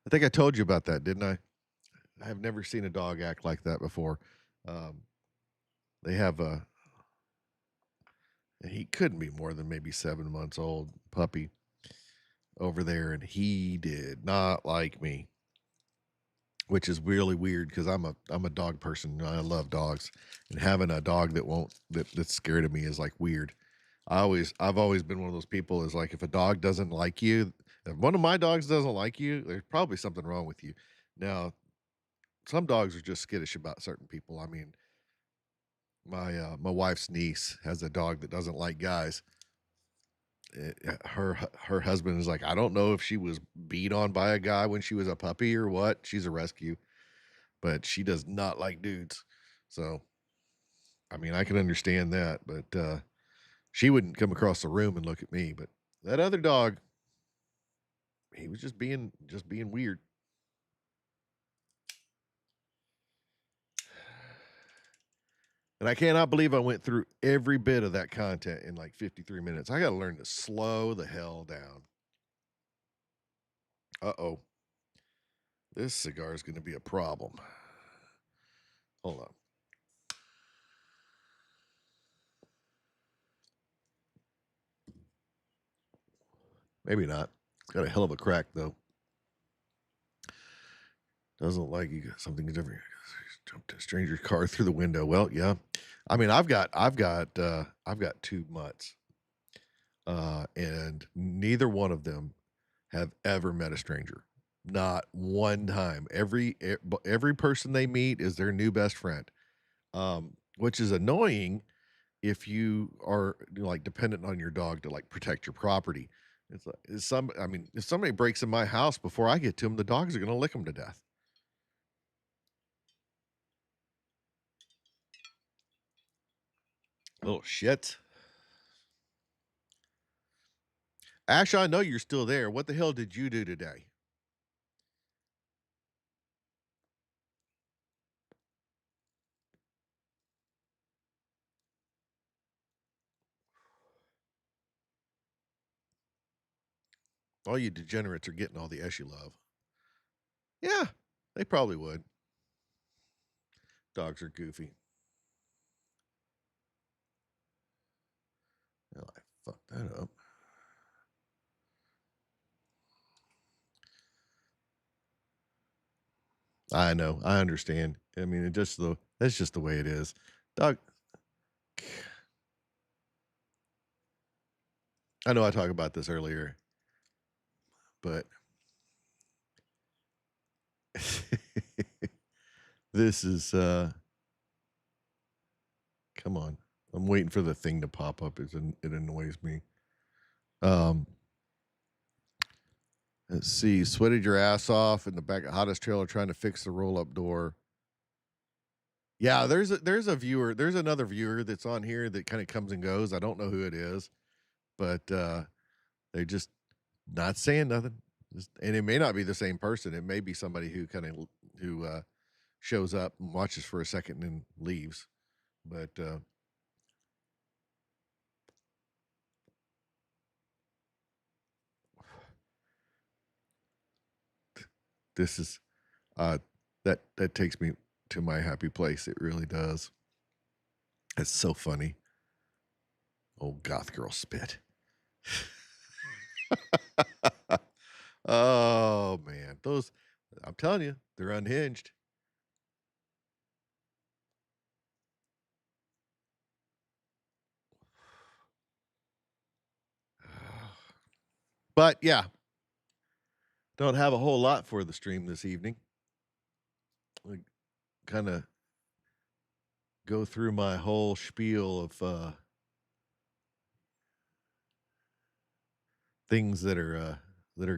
I think I told you about that, didn't I? I have never seen a dog act like that before. Um, they have a he couldn't be more than maybe 7 months old puppy over there, and he did not like me, which is really weird because I'm a dog person. I love dogs, and having a dog that's scared of me is like weird. I've always been one of those people is like if a dog doesn't like you, if one of my dogs doesn't like you, there's probably something wrong with you. Now, some dogs are just skittish about certain people. I mean, my wife's niece has a dog that doesn't like guys. Her husband is like, I don't know if she was beat on by a guy when she was a puppy or what. She's a rescue, but she does not like dudes. So, I mean, I can understand that, but she wouldn't come across the room and look at me. But that other dog, he was just being weird. And I cannot believe I went through every bit of that content in like 53 minutes. I got to learn to slow the hell down. Uh-oh. This cigar is going to be a problem. Hold on. Maybe not. It's got a hell of a crack though. Doesn't like you got something different. Jumped a stranger's car through the window. Well, yeah. I mean, I've got two mutts. And neither one of them have ever met a stranger. Not one time. Every person they meet is their new best friend. Which is annoying if you are like dependent on your dog to like protect your property. It's like I mean, if somebody breaks in my house before I get to them, the dogs are going to lick them to death. Little shit. Ash, I know you're still there. What the hell did you do today? All you degenerates are getting all the S you love. Yeah, they probably would. Dogs are goofy. Well, I fucked that up. I know. I understand. I mean, that's just the way it is. Dog. I know I talked about this earlier, but this is come on. I'm waiting for the thing to pop up. It annoys me. Let's see. Sweated your ass off in the back of hottest trailer trying to fix the roll up door. Yeah, there's a viewer. There's another viewer that's on here that kind of comes and goes. I don't know who it is, but they're just not saying nothing. And it may not be the same person. It may be somebody who shows up and watches for a second and then leaves. But this is that takes me to my happy place. It really does. It's so funny. Oh, goth girl spit. Oh man, those, I'm telling you, they're unhinged. But yeah, don't have a whole lot for the stream this evening. We kind of go through my whole spiel of things that are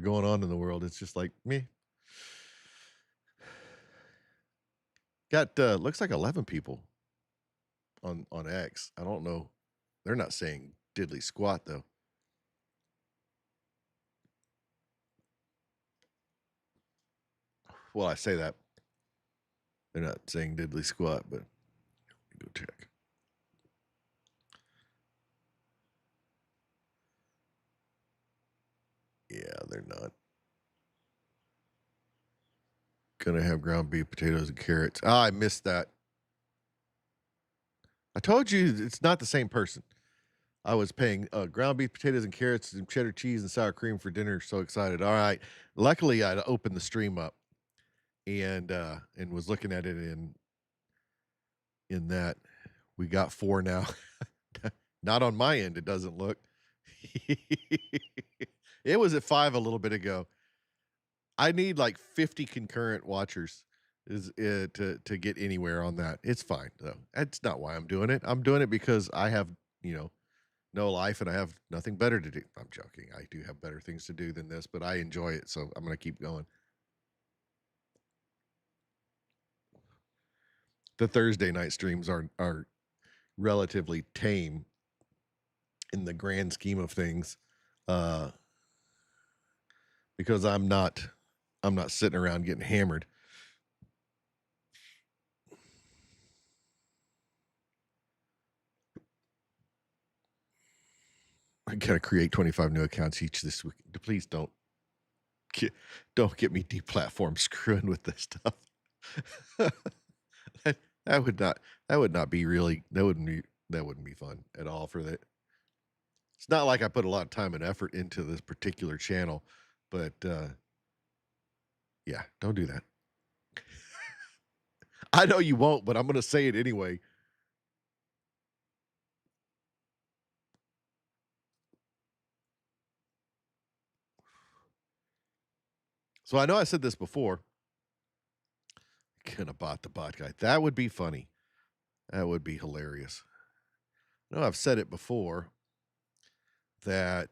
going on in the world. It's just like me. Got looks like 11 people on X. I don't know. They're not saying diddly squat though. Well, I say that. They're not saying diddly squat, but go check. Yeah, they're not. Gonna have ground beef, potatoes, and carrots. Ah, I missed that. I told you it's not the same person. I was paying ground beef, potatoes, and carrots, and cheddar cheese and sour cream for dinner. So excited! All right. Luckily, I opened the stream up and was looking at it in that we got 4 now. Not on my end. It doesn't look. It was at 5 a little bit ago. I need like 50 concurrent watchers to get anywhere on that. It's fine though. That's not why I'm doing it. I'm doing it because I have, no life and I have nothing better to do. I'm joking. I do have better things to do than this, but I enjoy it, so I'm going to keep going. The Thursday night streams are relatively tame in the grand scheme of things, because I'm not sitting around getting hammered. I gotta create 25 new accounts each this week. Please don't get me deplatformed screwing with this stuff. that would not be really, that wouldn't be fun at all for that. It's not like I put a lot of time and effort into this particular channel, but yeah, don't do that. I know you won't, but I'm going to say it anyway. So I know I said this before. Could have bought the bot guy. That would be funny. That would be hilarious. I know I've said it before that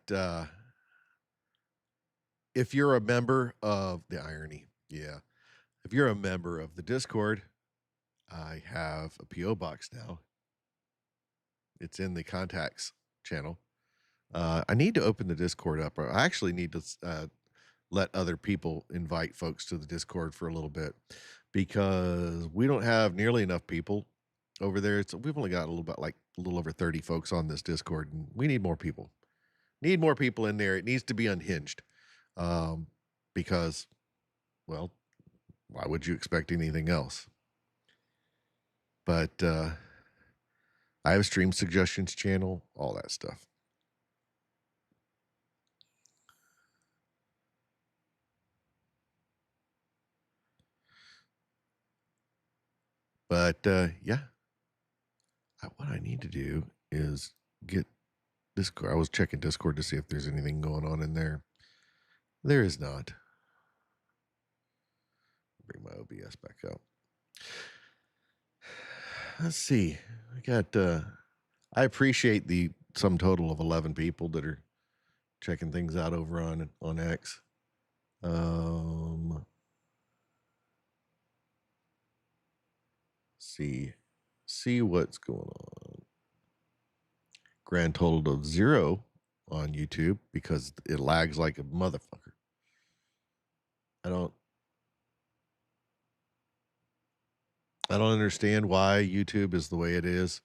if you're a member of the irony, yeah, if you're a member of the Discord, I have a PO box now. It's in the contacts channel. I need to open the Discord up. I actually need to let other people invite folks to the Discord for a little bit, because we don't have nearly enough people over there. We've only got a little over 30 folks on this Discord, and we need more people. Need more people in there. It needs to be unhinged. because, well, why would you expect anything else? But I have a stream suggestions channel, all that stuff. But yeah, what I need to do is get Discord. I was checking Discord to see if there's anything going on in there. There is not. Bring my OBS back up. Let's see. I got. I appreciate the sum total of 11 people that are checking things out over on X. See what's going on. Grand total of 0 on YouTube because it lags like a motherfucker. I don't understand why YouTube is the way it is,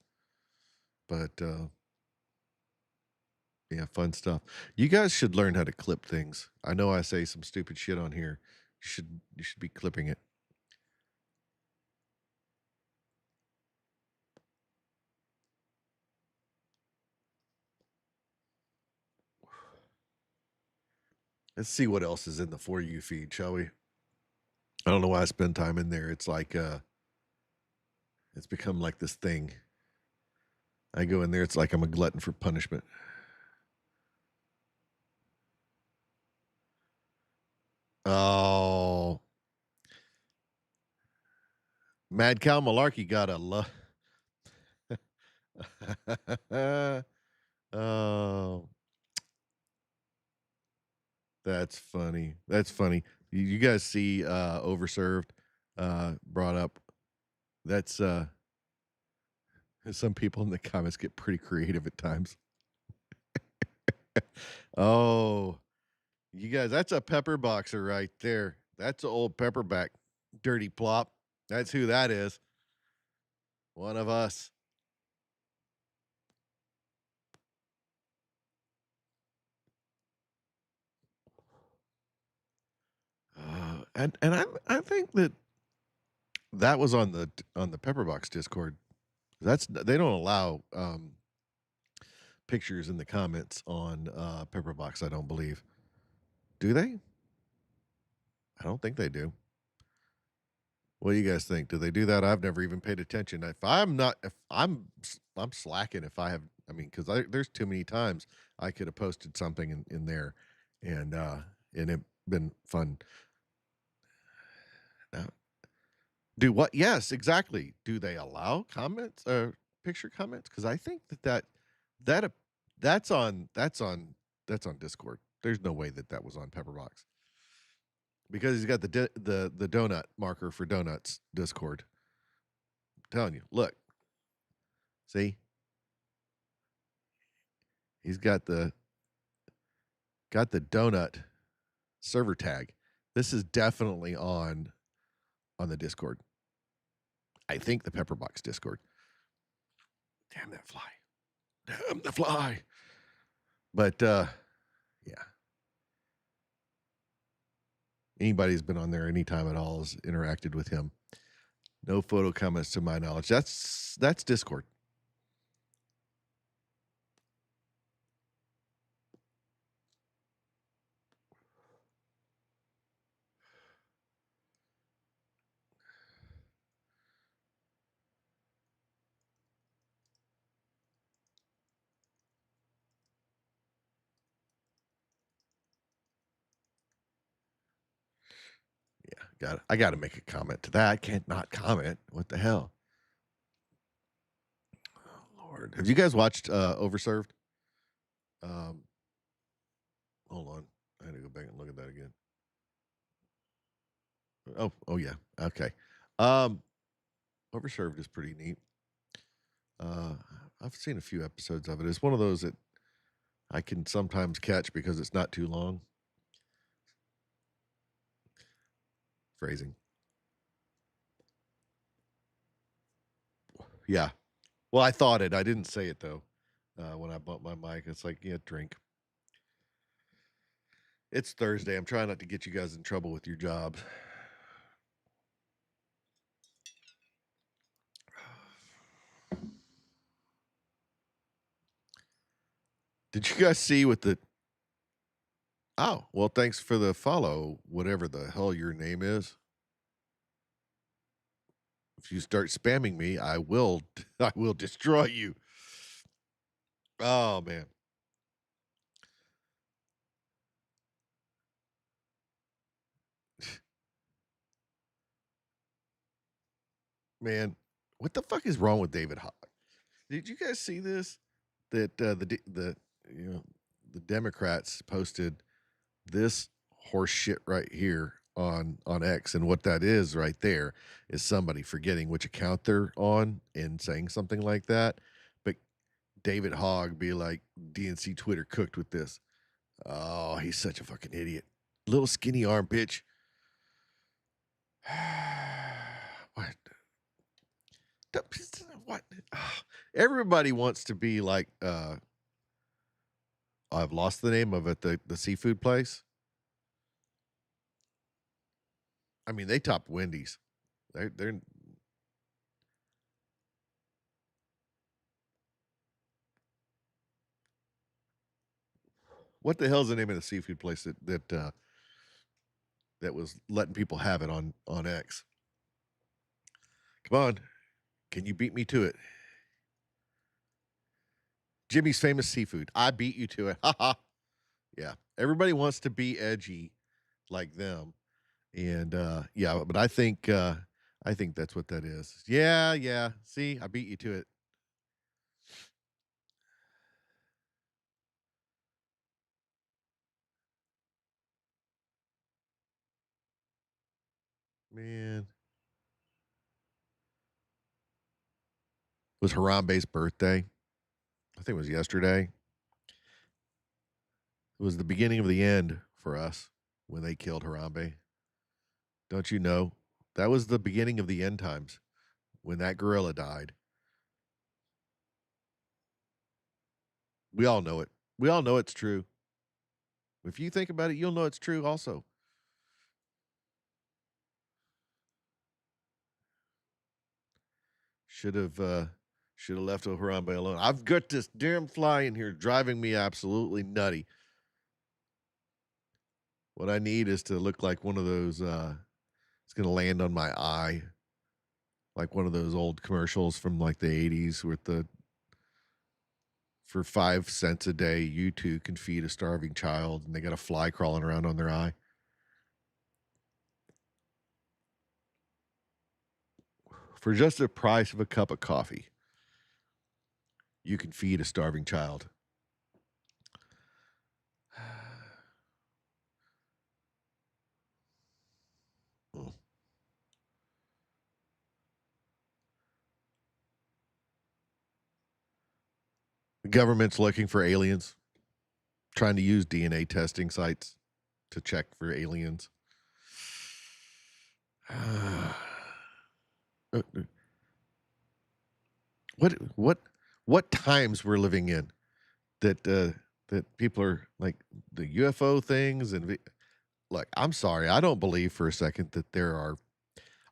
but yeah, fun stuff. You guys should learn how to clip things. I know I say some stupid shit on here. You should be clipping it. Let's see what else is in the For You feed, shall we? I don't know why I spend time in there. It's like it's become like this thing. I go in there, it's like I'm a glutton for punishment. Oh, Mad Cow Malarkey got a oh, that's funny. That's funny. You guys see Overserved brought up. That's some people in the comments get pretty creative at times. Oh, you guys, that's a pepper boxer right there. That's an old pepperback. Dirty Plop. That's who that is. One of us. And I think that was on the Pepperbox Discord. They don't allow pictures in the comments on Pepperbox, I don't believe. Do they? I don't think they do. What do you guys think? Do they do that? I've never even paid attention. If I'm slacking if I have, I mean, because there's too many times I could have posted something in there and it been fun. Do what? Yes, exactly. Do they allow comments or picture comments? Because I think that's on Discord. There's no way that was on Pepperbox because he's got the donut marker for donuts Discord. I'm telling you, look, see, he's got the donut server tag. This is definitely on the Discord. I think the Pepperbox Discord. Damn that fly. Damn the fly. But yeah. Anybody who's been on there anytime at all has interacted with him. No photo comments to my knowledge. That's Discord. Yeah, I got to make a comment to that. I can't not comment. What the hell? Oh, Lord. Have you guys watched Overserved? Hold on. I had to go back and look at that again. Oh yeah. Okay. Overserved is pretty neat. I've seen a few episodes of it. It's one of those that I can sometimes catch because it's not too long. Phrasing. Yeah. Well, I thought it. I didn't say it though. When I bumped my mic, it's like, yeah, drink. It's Thursday. I'm trying not to get you guys in trouble with your jobs. Did you guys see what the... Oh, well, thanks for the follow, whatever the hell your name is. If you start spamming me, I will destroy you. Oh, man. Man, what the fuck is wrong with David Hogg? Did you guys see this? That the Democrats posted this horse shit right here on X, and what that is right there is somebody forgetting which account they're on and saying something like that. But David Hogg be like, DNC Twitter cooked with this. Oh, he's such a fucking idiot. Little skinny arm bitch. What? What? Everybody wants to be like I've lost the name of it, the seafood place. I mean, they topped Wendy's. They're what the hell's the name of the seafood place that was letting people have it on X? Come on, can you beat me to it? Jimmy's Famous Seafood. I beat you to it. Ha ha. Yeah, everybody wants to be edgy like them, and yeah, but I think that's what that is. Yeah. See, I beat you to it. Man, it was Harambe's birthday. I think it was yesterday. It was the beginning of the end for us when they killed Harambe. Don't you know? That was the beginning of the end times when that gorilla died. We all know it. We all know it's true. If you think about it, you'll know it's true also. Should have left Harambe alone. I've got this damn fly in here driving me absolutely nutty. What I need is to look like one of those it's gonna land on my eye. Like one of those old commercials from like the 80s with the for 5 cents a day, you too can feed a starving child, and they got a fly crawling around on their eye. For just the price of a cup of coffee, you can feed a starving child. The government's looking for aliens, trying to use DNA testing sites to check for aliens. What times we're living in that people are like the UFO things and look, I'm sorry, I don't believe for a second that there are.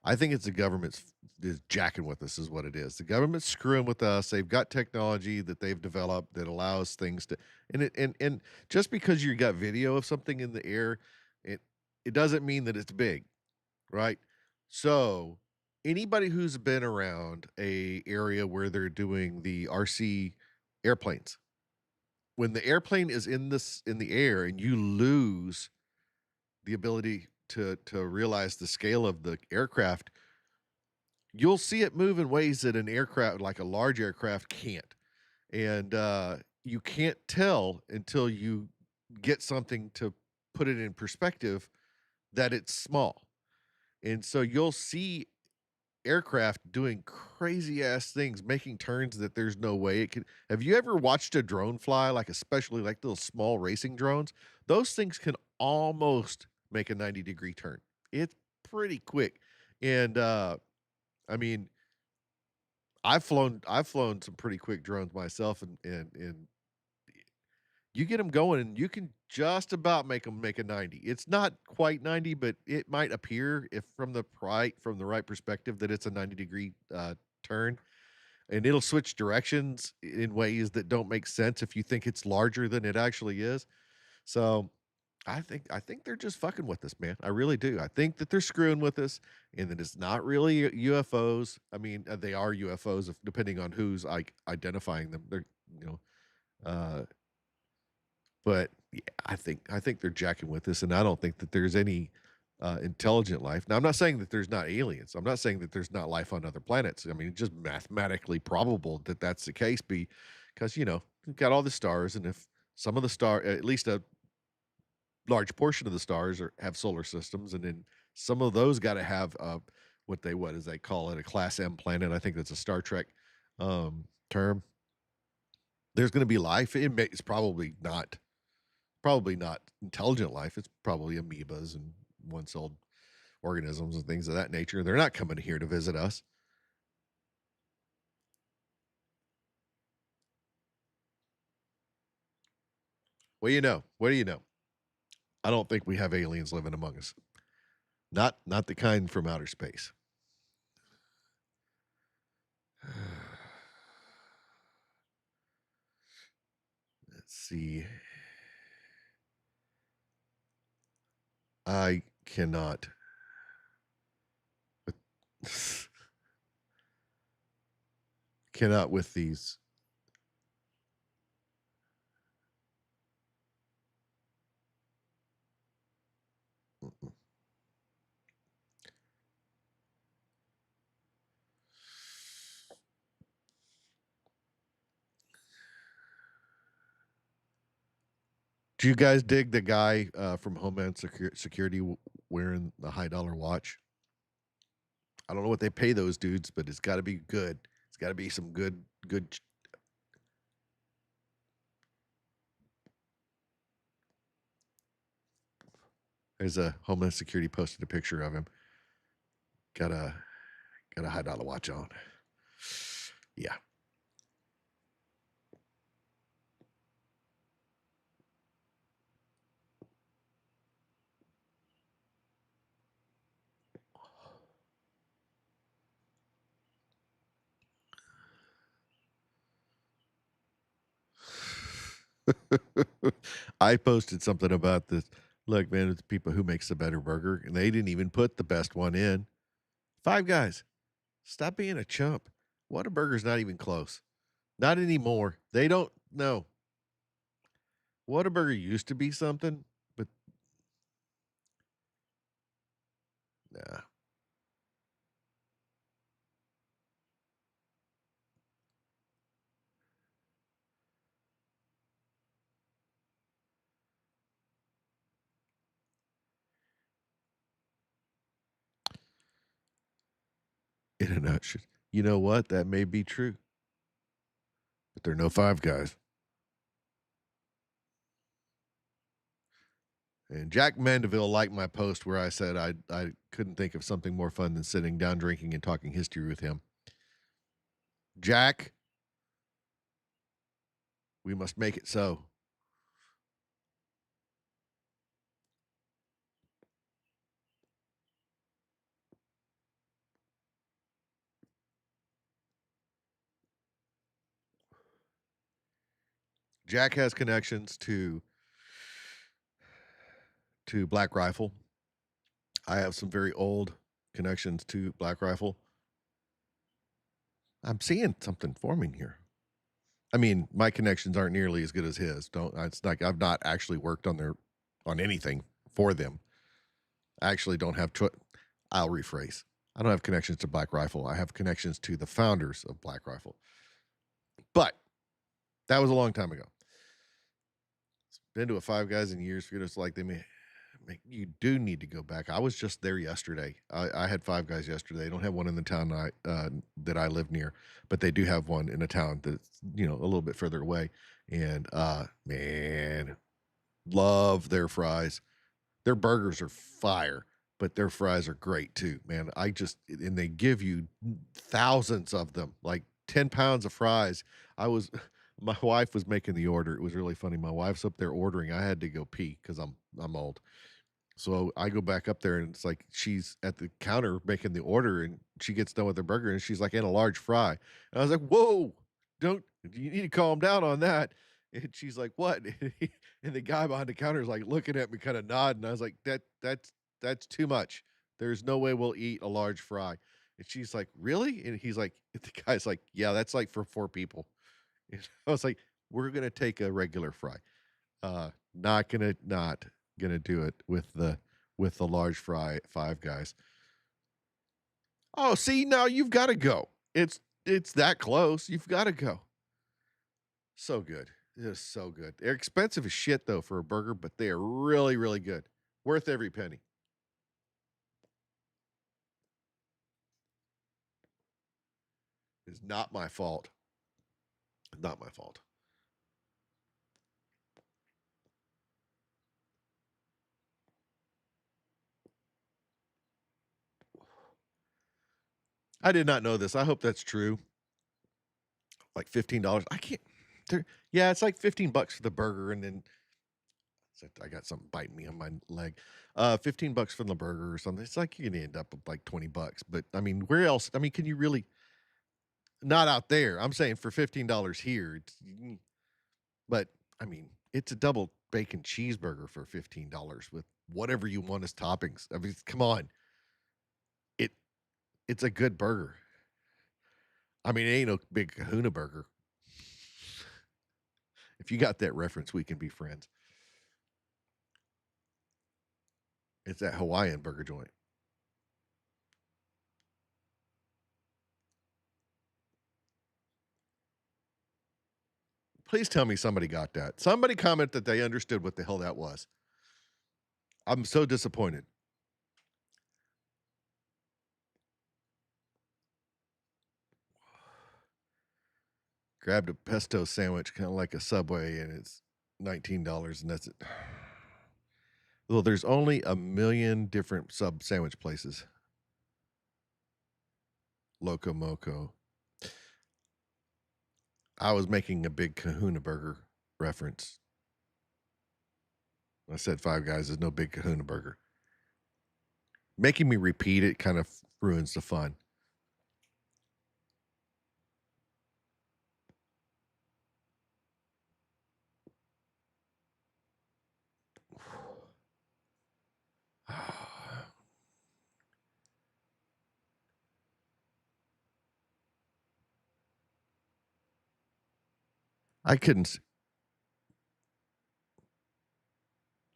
I think it's the government's is jacking with us is what it is. The government's screwing with us. They've got technology that they've developed that allows things to and just because you got video of something in the air, it doesn't mean that it's big, right? So anybody who's been around a area where they're doing the RC airplanes, when the airplane is in the air and you lose the ability to realize the scale of the aircraft, you'll see it move in ways that an aircraft like a large aircraft can't. And you can't tell until you get something to put it in perspective that it's small. And so you'll see aircraft doing crazy ass things, making turns that there's no way it could. Have you ever watched a drone fly, like especially like those small racing drones? Those things can almost make a 90-degree turn. It's pretty quick. And I mean, I've flown some pretty quick drones myself, and you get them going, and you can just about make them make a 90. It's not quite 90, but it might appear, if from the right perspective, that it's a 90-degree turn, and it'll switch directions in ways that don't make sense if you think it's larger than it actually is. So I think they're just fucking with us, man. I really do. I think that they're screwing with us, and that it's not really UFOs. I mean, they are UFOs, if, depending on who's like identifying them. They're, you know, uh, but yeah, I think they're jacking with us, and I don't think that there's any intelligent life. Now, I'm not saying that there's not aliens. I'm not saying that there's not life on other planets. I mean, it's just mathematically probable that that's the case, because you've got all the stars, and if some of the at least a large portion of the stars have solar systems, and then some of those got to have what is they call it, a class M planet. I think that's a Star Trek term. There's going to be life. It's probably not intelligent life. It's probably amoebas and one-celled organisms and things of that nature. They're not coming here to visit us. What do you know? What do you know? I don't think we have aliens living among us. Not the kind from outer space. Let's see. I cannot. Cannot with these. Do you guys dig the guy from Homeland Security wearing the high dollar watch? I don't know what they pay those dudes, but it's got to be good. It's got to be some good. There's a Homeland Security posted a picture of him. Got a high dollar watch on. Yeah. I posted something about this. Look, man, it's people who makes the better burger, and they didn't even put the best one in. Five Guys, stop being a chump. Whataburger's not even close. Not anymore. They don't know. Whataburger used to be something, but nah. In a nutshell. You know what? That may be true. But there are no Five Guys. And Jack Mandeville liked my post where I said I couldn't think of something more fun than sitting down drinking and talking history with him. Jack, we must make it so. Jack has connections to Black Rifle. I have some very old connections to Black Rifle. I'm seeing something forming here. I mean, my connections aren't nearly as good as his. It's like I've not actually worked on anything for them. I actually don't have. I'll rephrase. I don't have connections to Black Rifle. I have connections to the founders of Black Rifle. But that was a long time ago. Been to a Five Guys in years. Figured it's like you do need to go back. I was just there yesterday. I had Five Guys yesterday. They don't have one in the town that I live near, but they do have one in a town that's a little bit further away. And man, love their fries. Their burgers are fire, but their fries are great too, man. And they give you thousands of them, like 10 pounds of fries. My wife was making the order. It was really funny. My wife's up there ordering. I had to go pee because I'm old. So I go back up there and it's like she's at the counter making the order and she gets done with her burger and she's like in a large fry. And I was like, whoa, don't you need to calm down on that. And she's like, what? And the guy behind the counter is like looking at me, kind of nodding. I was like, that's too much. There's no way we'll eat a large fry. And she's like, really? And he's like, the guy's like, yeah, that's like for 4 people. And I was like, we're gonna take a regular fry. Not gonna do it with the large fry Five Guys. Oh, see, now you've got to go. It's that close. You've got to go. So good. It is so good. They're expensive as shit though for a burger, but they are really, really good. Worth every penny. It's not my fault. Not my fault. I did not know this. I hope that's true. Like $15. I can't. Yeah, it's like $15 for the burger, and then I got something biting me on my leg. $15 for the burger or something. It's like you're gonna end up with like $20. But I mean, where else? I mean, can you really not out there? I'm saying for $15 here. But I mean, it's a double bacon cheeseburger for $15 with whatever you want as toppings. I mean, come on. It it's a good burger. I mean, it ain't no big kahuna burger. If you got that reference, we can be friends. It's that Hawaiian burger joint. Please tell me somebody got that. Somebody comment that they understood what the hell that was. I'm so disappointed. Grabbed a pesto sandwich, kind of like a Subway, and it's $19, and that's it. Well, there's only a million different sub sandwich places. Loco Moco. I was making a big kahuna burger reference. I said Five Guys is no big kahuna burger. Making me repeat it kind of ruins the fun. I couldn't.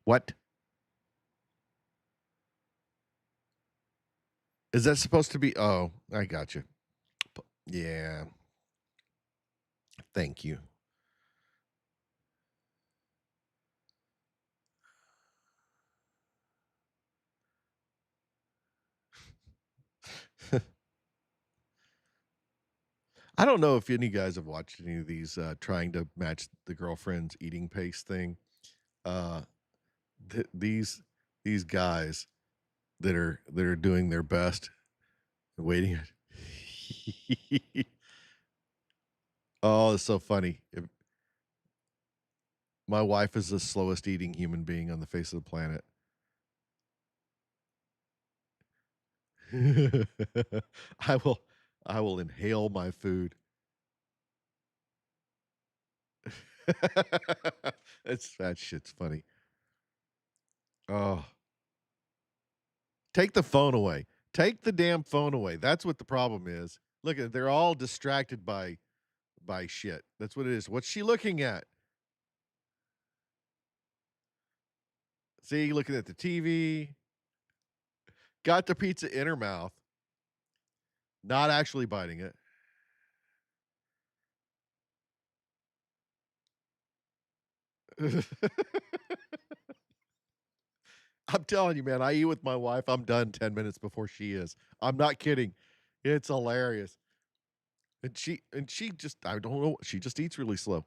What? Is that supposed to be? Oh, I got you. Yeah. Thank you. I don't know if any guys have watched any of these trying to match the girlfriend's eating pace thing. Uh, these guys that are doing their best, waiting. Oh, it's so funny. My wife is the slowest eating human being on the face of the planet. I will I will inhale my food. That shit's funny. Oh, take the phone away. Take the damn phone away. That's what the problem is. Look at they're all distracted by shit. That's what it is. What's she looking at? See, looking at the TV. Got the pizza in her mouth. Not actually biting it. I'm telling you, man, I eat with my wife. I'm done 10 minutes before she is. I'm not kidding. It's hilarious. And she just I don't know, she just eats really slow.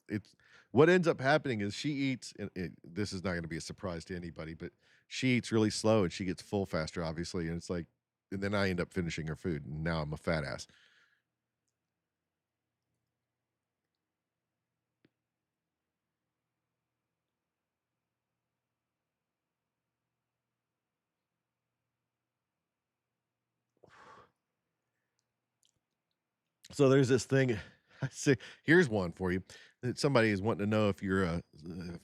It's what ends up happening is she eats and this is not going to be a surprise to anybody, but she eats really slow and she gets full faster obviously, and it's like and then I end up finishing her food and now I'm a fat ass. So there's this thing. I see. Here's one for you. That somebody is wanting to know if if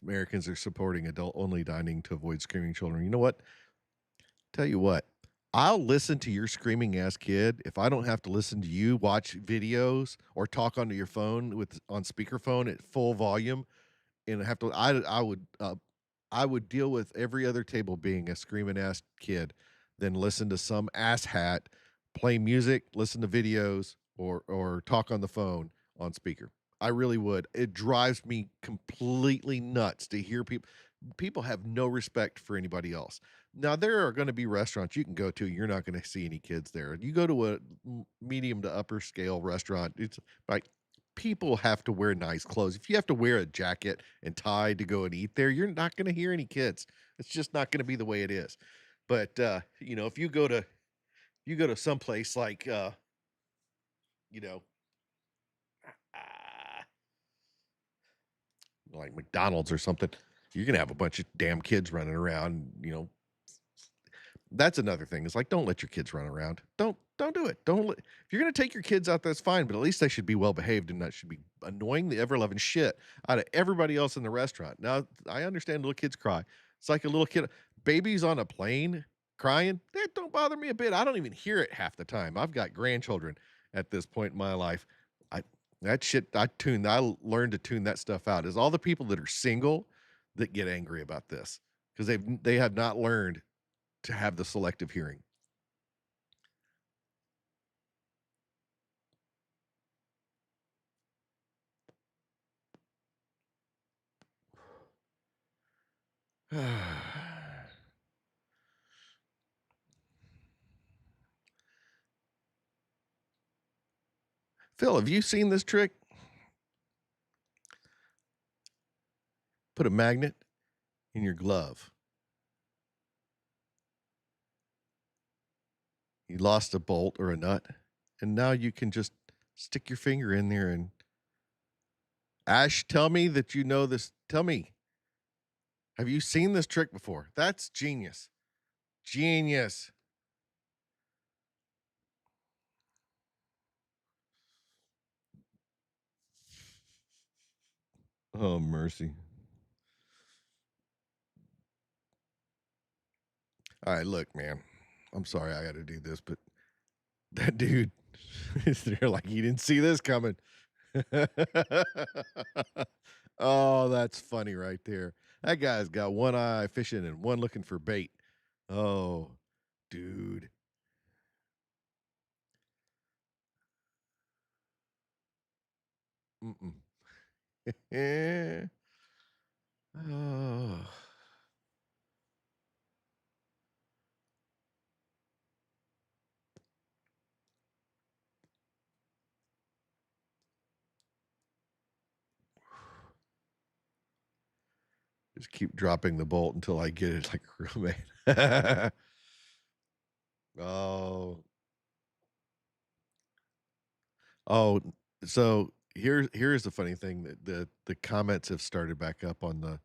Americans are supporting adult only dining to avoid screaming children. You know what? Tell you what, I'll listen to your screaming ass kid if I don't have to listen to you watch videos or talk onto your phone with on speakerphone at full volume, and have to. I would deal with every other table being a screaming ass kid than listen to some ass hat play music, listen to videos, or talk on the phone on speaker. I really would. It drives me completely nuts to hear people have no respect for anybody else. Now there are going to be restaurants you can go to, you're not going to see any kids there. You go to a medium to upper scale restaurant, it's like people have to wear nice clothes. If you have to wear a jacket and tie to go and eat there, you're not going to hear any kids. It's just not going to be the way it is. But if you go to some place like you know, uh, like McDonald's or something, you're gonna have a bunch of damn kids running around. That's another thing. It's like, don't let your kids run around. Don't do it. If you're gonna take your kids out, that's fine, but at least they should be well behaved and not should be annoying the ever loving shit out of everybody else in the restaurant. Now, I understand little kids cry. It's like a little kid, babies on a plane crying. That don't bother me a bit. I don't even hear it half the time. I've got grandchildren at this point in my life. I that shit I learned to tune that stuff out. Is all the people that are single that get angry about this because they have not learned to have the selective hearing. Phil, have you seen this trick? Put a magnet in your glove. You lost a bolt or a nut, and now you can just stick your finger in there and Ash, tell me that you know this. Tell me, have you seen this trick before? That's genius. Genius. Oh, mercy. All right, look, man. I'm sorry I got to do this, but that dude is there like he didn't see this coming. Oh, that's funny right there. That guy's got one eye fishing and one looking for bait. Oh, dude. Mm-mm. Oh. Just keep dropping the bolt until I get it like a real man. Oh. Oh, so here's the funny thing that the comments have started back up on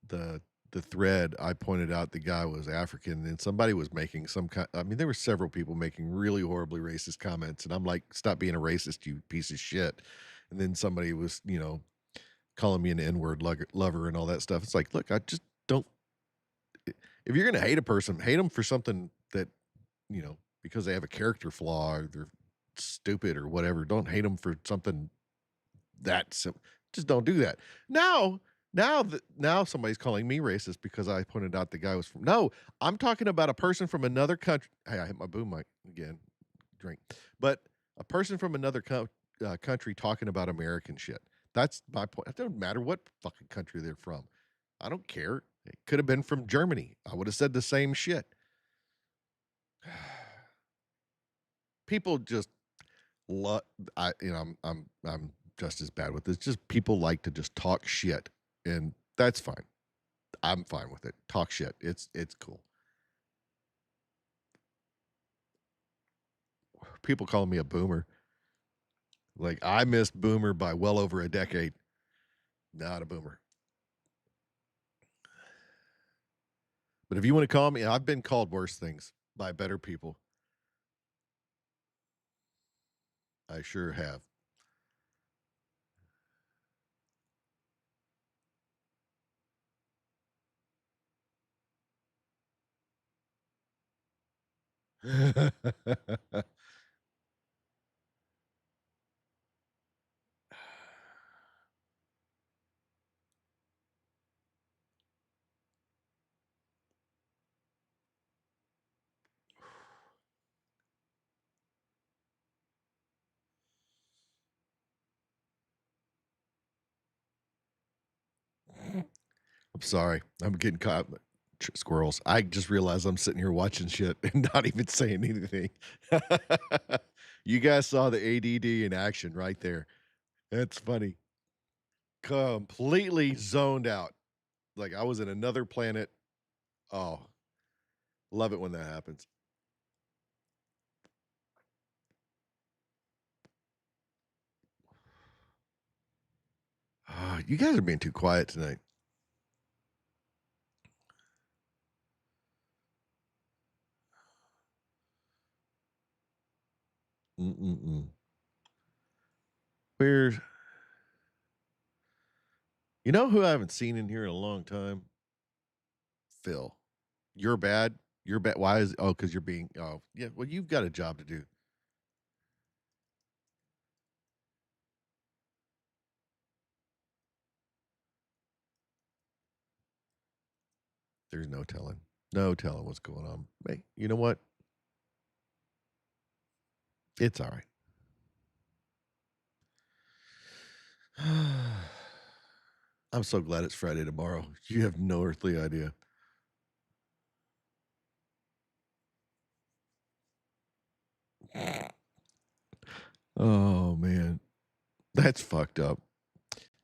the thread. I pointed out the guy was African and somebody was making some kind. I mean, there were several people making really horribly racist comments, and I'm like, stop being a racist, you piece of shit. And then somebody was, calling me an N-word lover and all that stuff. It's like, look, I just don't. If you're gonna hate a person, hate them for something that, because they have a character flaw or they're stupid or whatever. Don't hate them for something that simple. Just don't do that. Now somebody's calling me racist because I pointed out the guy was from. No, I'm talking about a person from another country. Hey, I hit my boom mic again. Drink, but a person from another country talking about American shit. That's my point. It doesn't matter what fucking country they're from. I don't care. It could have been from Germany. I would have said the same shit. People just love. I'm just as bad with this. Just people like to just talk shit, and that's fine. I'm fine with it. Talk shit. It's cool. People call me a boomer. Like I missed boomer by well over a decade. Not a boomer. But if you want to call me, I've been called worse things by better people. I sure have. I'm sorry. I'm getting caught. Squirrels. I just realized I'm sitting here watching shit and not even saying anything. You guys saw the ADD in action right there. That's funny. Completely zoned out. Like I was in another planet. Oh, love it when that happens. You guys are being too quiet tonight. Mm-mm-mm. Weird. You know who I haven't seen in here in a long time? Phil. You're bad. You're bad. Why is because you're being yeah, well, you've got a job to do. There's no telling. No telling what's going on. Hey, you know what? It's all right. I'm so glad it's Friday tomorrow. You have no earthly idea. Oh man, that's fucked up.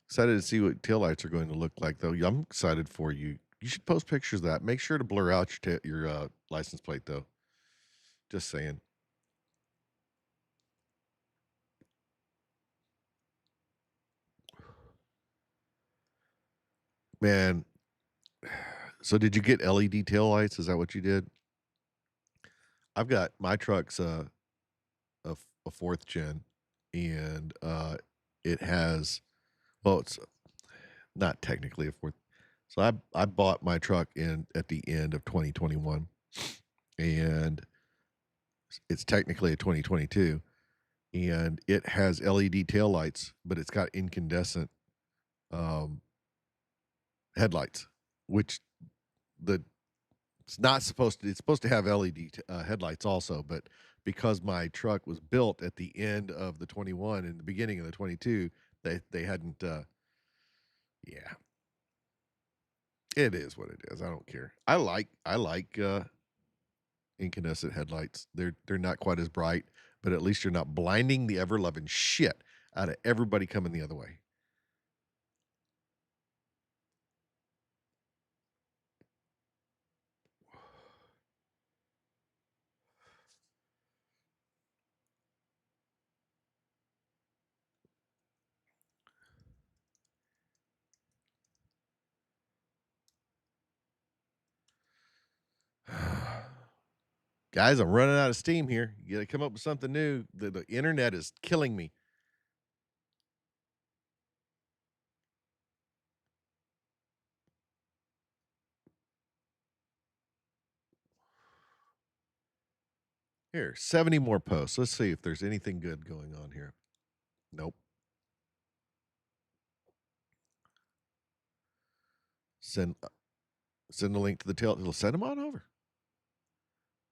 Excited to see what taillights are going to look like, though. I'm excited for you. You should post pictures of that. Make sure to blur out your license plate, though. Just saying. Man, so did you get LED tail lights? Is that what you did? I've got my truck's a fourth gen, and it has well, it's not technically a fourth. So I bought my truck in at the end of 2021, and it's technically a 2022, and it has LED tail lights, but it's got incandescent um, headlights, which the it's not supposed to. It's supposed to have LED headlights also, but because my truck was built at the end of the 21 and the beginning of the 22, they hadn't. Yeah, it is what it is. I don't care. I like incandescent headlights. They're not quite as bright, but at least you're not blinding the ever loving shit out of everybody coming the other way. Guys, I'm running out of steam here. You got to come up with something new. The internet is killing me. Here, 70 more posts. Let's see if there's anything good going on here. Nope. Send send the link to the tail. It'll send them on over.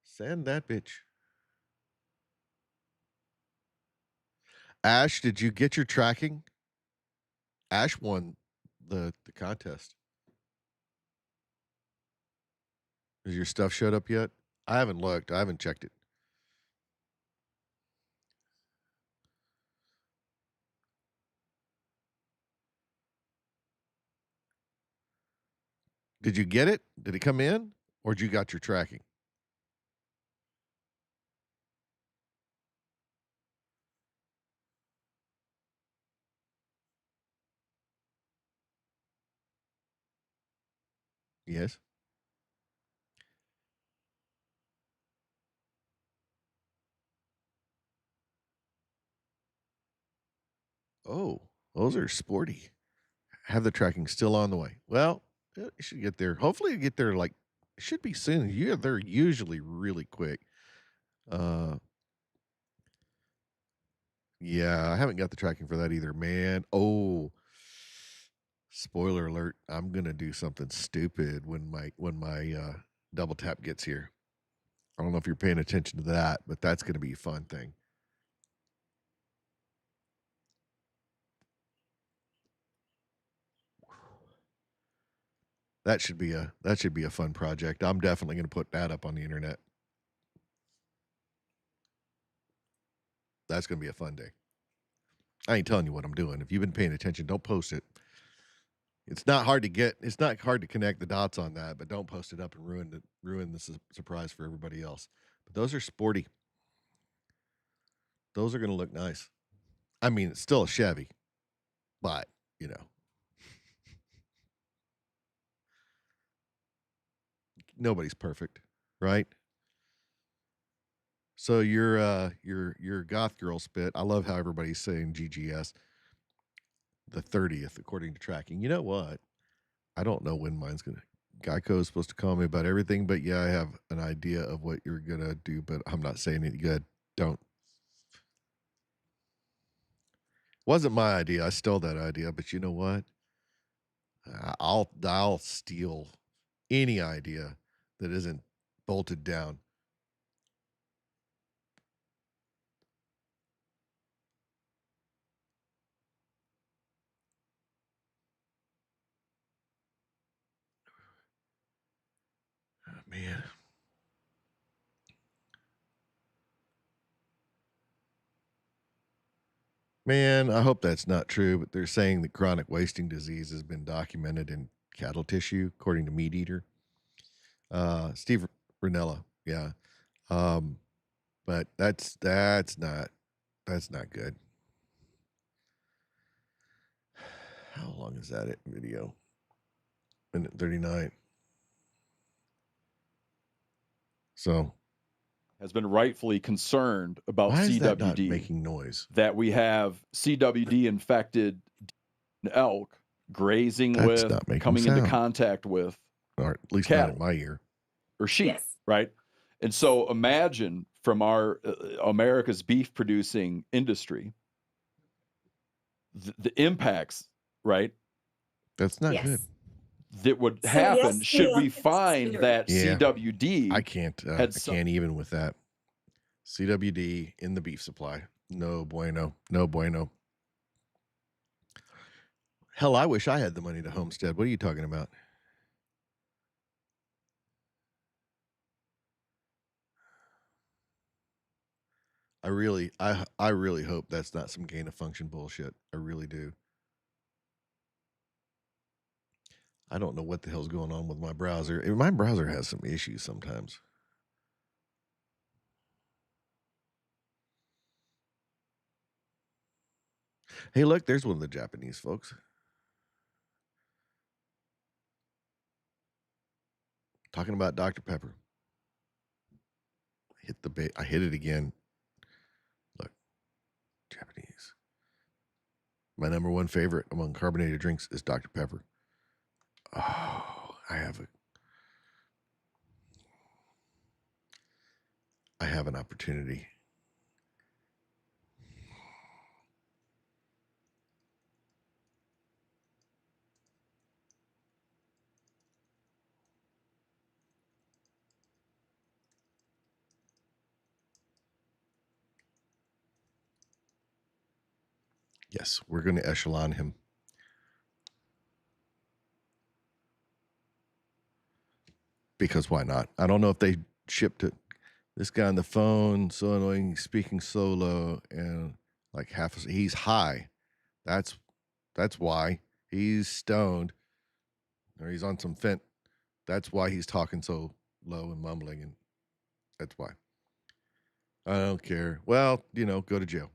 Send that bitch. Ash, did you get your tracking? Ash won the contest. Has your stuff showed up yet? I haven't looked. I haven't checked it. Did you get it? Did it come in? Or did you got your tracking? Yes. Oh, those are sporty. Have the tracking still on the way. Well, you should get there. Hopefully, you get there like it should be soon. They're usually really quick. Uh, yeah, I haven't got the tracking for that either, man. Oh, spoiler alert! I'm gonna do something stupid when my double tap gets here. I don't know if you're paying attention to that, but that's gonna be a fun thing. That should be a fun project. I'm definitely gonna put that up on the internet. That's gonna be a fun day. I ain't telling you what I'm doing. If you've been paying attention, don't post it. It's not hard to connect the dots on that, but don't post it up and ruin the surprise for everybody else. But those are sporty. Those are going to look nice. I mean, it's still a Chevy, but you know, nobody's perfect, right? So your goth girl spit. I love how everybody's saying GGS the 30th according to tracking. You know what? I don't know when mine's gonna. Geico is supposed to call me about everything, but yeah, I have an idea of what you're gonna do, but I'm not saying it good. Don't. Wasn't my idea. I stole that idea, but you know what? I'll steal any idea that isn't bolted down. Oh, man. Man, I hope that's not true, but they're saying that chronic wasting disease has been documented in cattle tissue, according to Meat Eater. Steve Ranella, yeah. Um, but that's not good. How long is that video? Minute 39. So has been rightfully concerned about why is that not CWD. making noise? That we have CWD infected elk grazing That's with, not making coming into sound. contact with, Or at least cattle not in my ear. or sheep, Yes. right? And so imagine from our America's beef producing industry, the impacts, right? That's not Yes. good. That would So, happen yes, should we we are find considering- that Yeah. CWD. I can't. I can't even with that. CWD in the beef supply. No bueno. No bueno. Hell, I wish I had the money to homestead. What are you talking about? I really hope that's not some gain of function bullshit. I really do. I don't know what the hell's going on with my browser. My browser has some issues sometimes. Hey, look, there's one of the Japanese folks. Talking about Dr. Pepper. I hit it again. Look, Japanese. My number one favorite among carbonated drinks is Dr. Pepper. Oh, I have an opportunity. Yes, we're going to echelon him. Because why not? I don't know if they shipped it. This guy on the phone, so annoying, speaking solo, and like he's high. That's why. He's stoned, or he's on some fent. That's why he's talking so low and mumbling, and that's why. I don't care. Well, go to jail.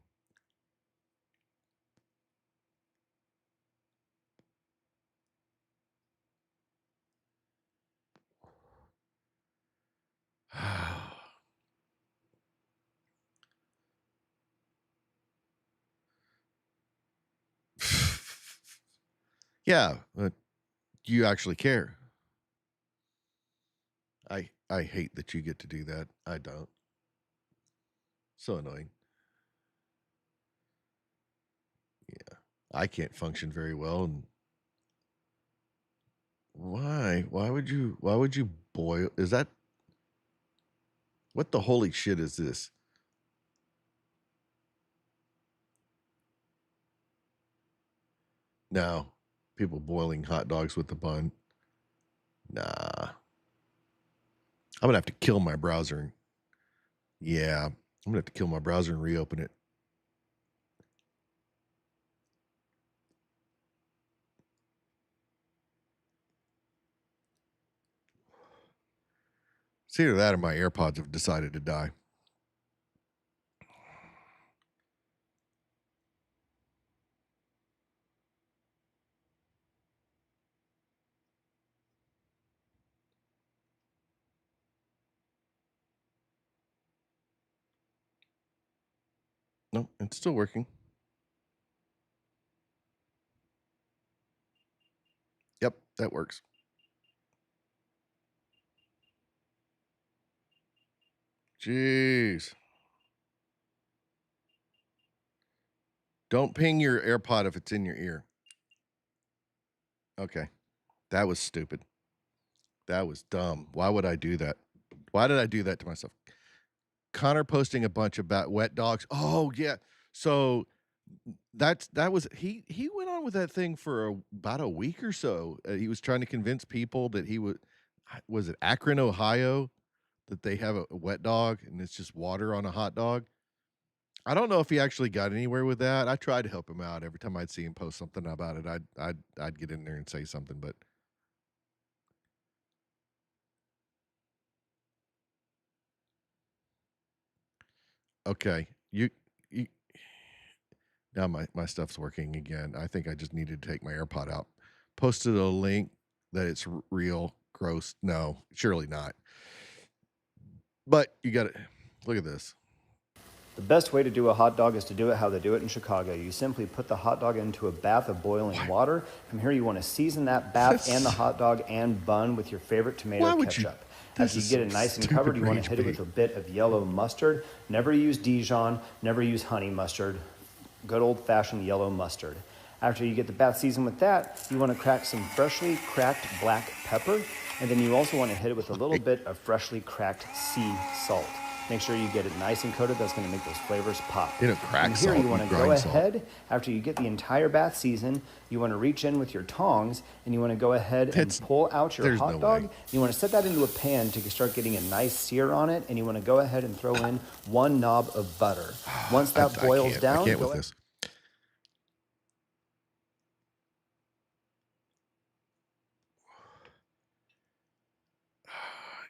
Yeah, but you actually care. I hate that you get to do that. I don't. So annoying. Yeah. I can't function very well, and why? Why would you boil? Is that what the holy shit is this? No. People boiling hot dogs with the bun. Nah. I'm gonna have to kill my browser. Yeah. I'm gonna have to kill my browser and reopen it. It's either that or my AirPods have decided to die. No, it's still working. Yep, that works. Jeez. Don't ping your AirPod if it's in your ear. Okay. That was stupid. That was dumb. Why would I do that? Why did I do that to myself? Connor posting a bunch about wet dogs. Oh yeah. So that was he went on with that thing for about a week or so. He was trying to convince people that he was it Akron, Ohio, that they have a wet dog and it's just water on a hot dog. I don't know if he actually got anywhere with that. I tried to help him out every time I'd see him post something about it. I'd get in there and say something, but okay. You now my stuff's working again. I think I just needed to take my AirPod out. Posted a link that it's real. Gross. No, surely not. But you got to look at this. The best way to do a hot dog is to do it how they do it in Chicago. You simply put the hot dog into a bath of boiling water. From here, you want to season that bath and the hot dog and bun with your favorite tomato ketchup. After you get it nice and covered, you want to hit it with a bit of yellow mustard. Never use Dijon, never use honey mustard. Good old-fashioned yellow mustard. After you get the bath seasoned with that, you want to crack some freshly cracked black pepper, and then you also want to hit it with a little bit of freshly cracked sea salt. Make sure you get it nice and coated. That's going to make those flavors pop. You know, crack From here, salt, you want to go ahead, after you get the entire bath seasoned, you want to reach in with your tongs, and you want to go ahead and pull out your hot dog. You want to set that into a pan to start getting a nice sear on it, and you want to go ahead and throw in 1 knob of butter. Once that boils down, I can't with this.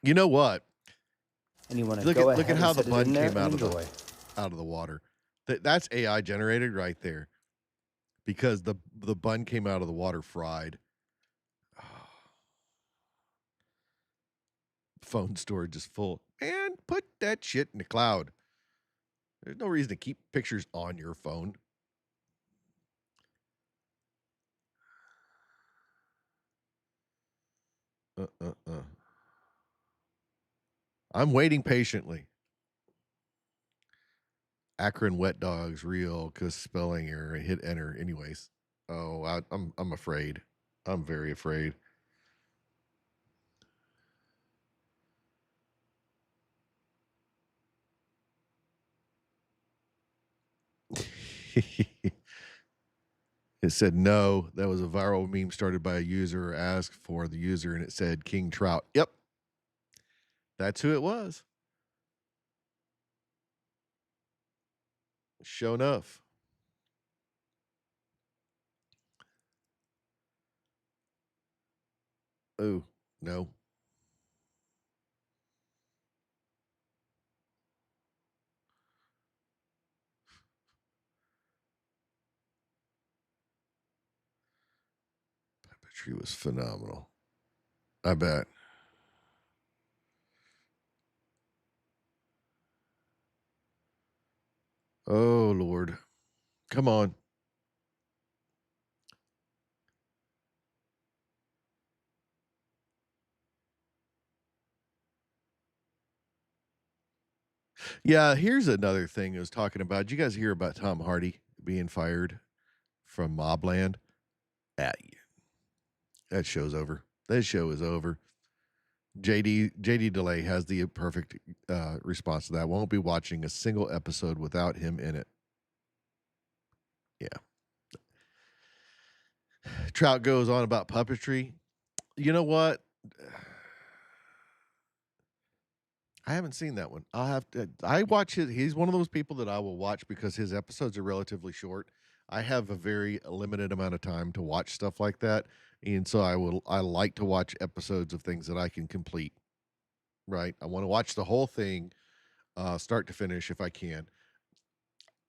You know what? And you want to go ahead look at how and the set it bun in there came and enjoy. out of the water. That's AI generated right there, because the bun came out of the water fried. Phone storage is full. And put that shit in the cloud. There's no reason to keep pictures on your phone. I'm waiting patiently. Akron wet dogs real because spelling error. Hit enter. Anyways. Oh, I'm afraid. I'm very afraid. It said no. That was a viral meme started by a user, asked for the user, and it said King Trout. Yep. That's who it was. Sure enough. Oh, no. Puppetry was phenomenal. I bet. Oh, Lord. Come on. Yeah, here's another thing I was talking about. Did you guys hear about Tom Hardy being fired from Mobland? Ah, that show's over. That show is over. JD Delay has the perfect response to that. Won't be watching a single episode without him in it. Yeah. Trout goes on about puppetry. You know what? I haven't seen that one. I'll have to. I watch his. He's one of those people that I will watch because his episodes are relatively short. I have a very limited amount of time to watch stuff like that, and so I like to watch episodes of things that I can complete. Right. I want to watch the whole thing, start to finish, if I can.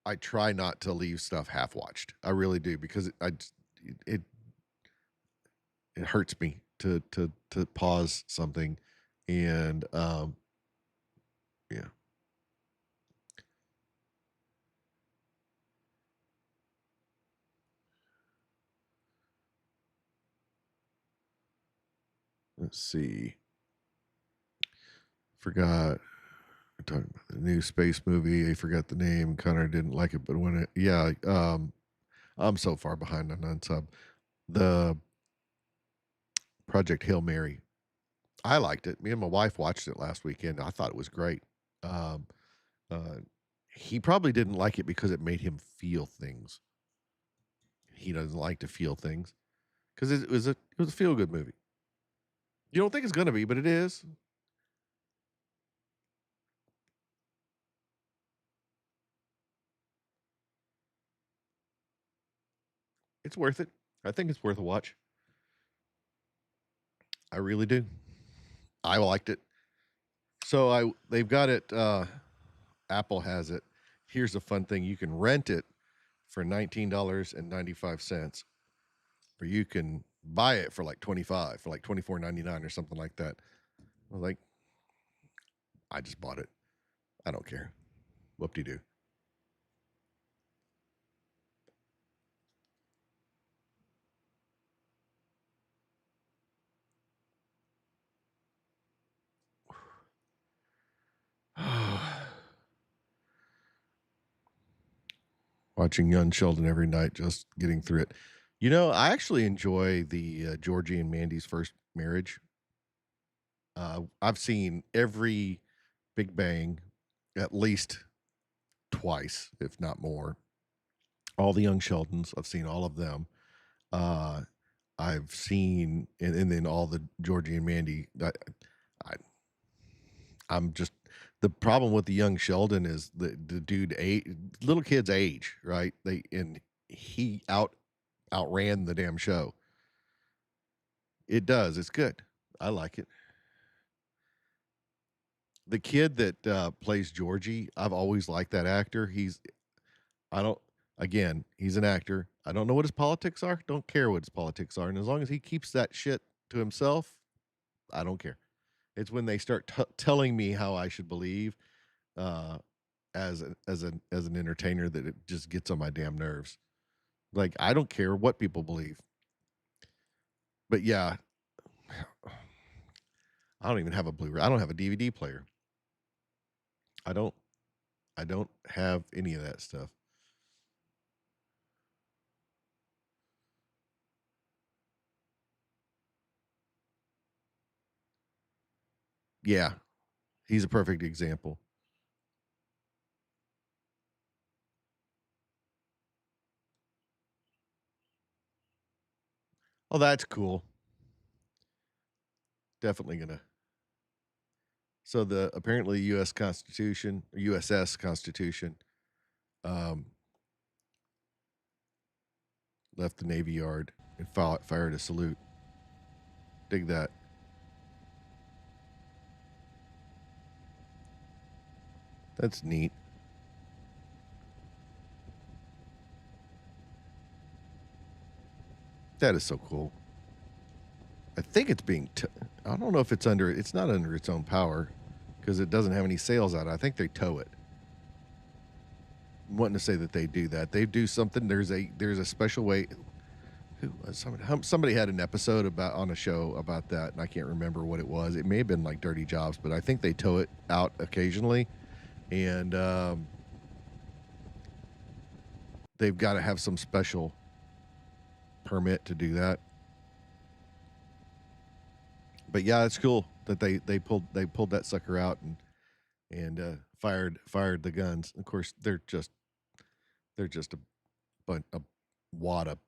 I try not to leave stuff half watched. I really do because it it hurts me to pause something, and yeah. Let's see. Forgot. We're talking about the new space movie. I forgot the name. Connor didn't like it, but when it, yeah, I'm so far behind on Unsub. The Project Hail Mary. I liked it. Me and my wife watched it last weekend. I thought it was great. Um, uh, he probably didn't like it because it made him feel things. He doesn't like to feel things because it was a feel good movie. You don't think it's gonna be, but it is. It's worth it. I think it's worth a watch. I really do. I liked it. So they've got it. Apple has it. Here's a fun thing: you can rent it for $19.95, or you can buy it for like 25 for like $24.99 or something like that. I was like, I just bought it. I don't care. Whoop de doo. Watching Young Sheldon every night, just getting through it. You know, I actually enjoy the Georgie and Mandy's First Marriage. I've seen every Big Bang at least twice, if not more. All the Young Sheldons, I've seen all of them. Uh, I've seen, and then all the Georgie and Mandy. I, I'm just the problem with the Young Sheldon is the dude little kids age, right? He outran the damn show. It does. It's good. I like it. The kid that plays Georgie, I've always liked that actor. I don't, again, he's an actor. I don't know what his politics are. Don't care what his politics are. And as long as he keeps that shit to himself, I don't care. It's when they start telling me how I should believe, uh, as an entertainer, that it just gets on my damn nerves. Like, I don't care what people believe. But yeah, I don't even have a Blu-ray. I don't have a DVD player. I don't I don't have any of that stuff. Yeah, he's a perfect example. Oh, that's cool. Definitely gonna. So the apparently U.S. Constitution, or USS Constitution, um, left the Navy Yard and fired a salute. Dig that. That's neat. That is so cool. I think it's being. I don't know if it's under. It's not under its own power because it doesn't have any sails out. I think they tow it. I'm wanting to say that they do that. They do something. There's a special way. Somebody had an episode on a show about that, and I can't remember what it was. It may have been like Dirty Jobs, but I think they tow it out occasionally. and they've got to have some special permit to do that. But yeah, it's cool that they pulled that sucker out and fired the guns. Of course, they're just a wad of,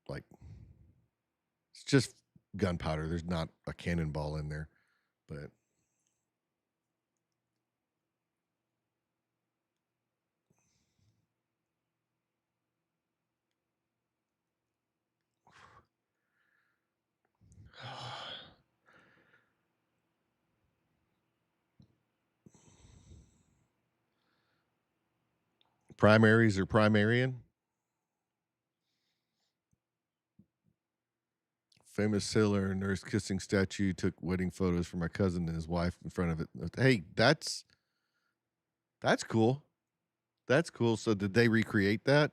like, it's just gunpowder. There's not a cannonball in there, but primaries or primarian. Famous sailor and nurse kissing statue took wedding photos for my cousin and his wife in front of it. Hey, that's cool. That's cool. So did they recreate that?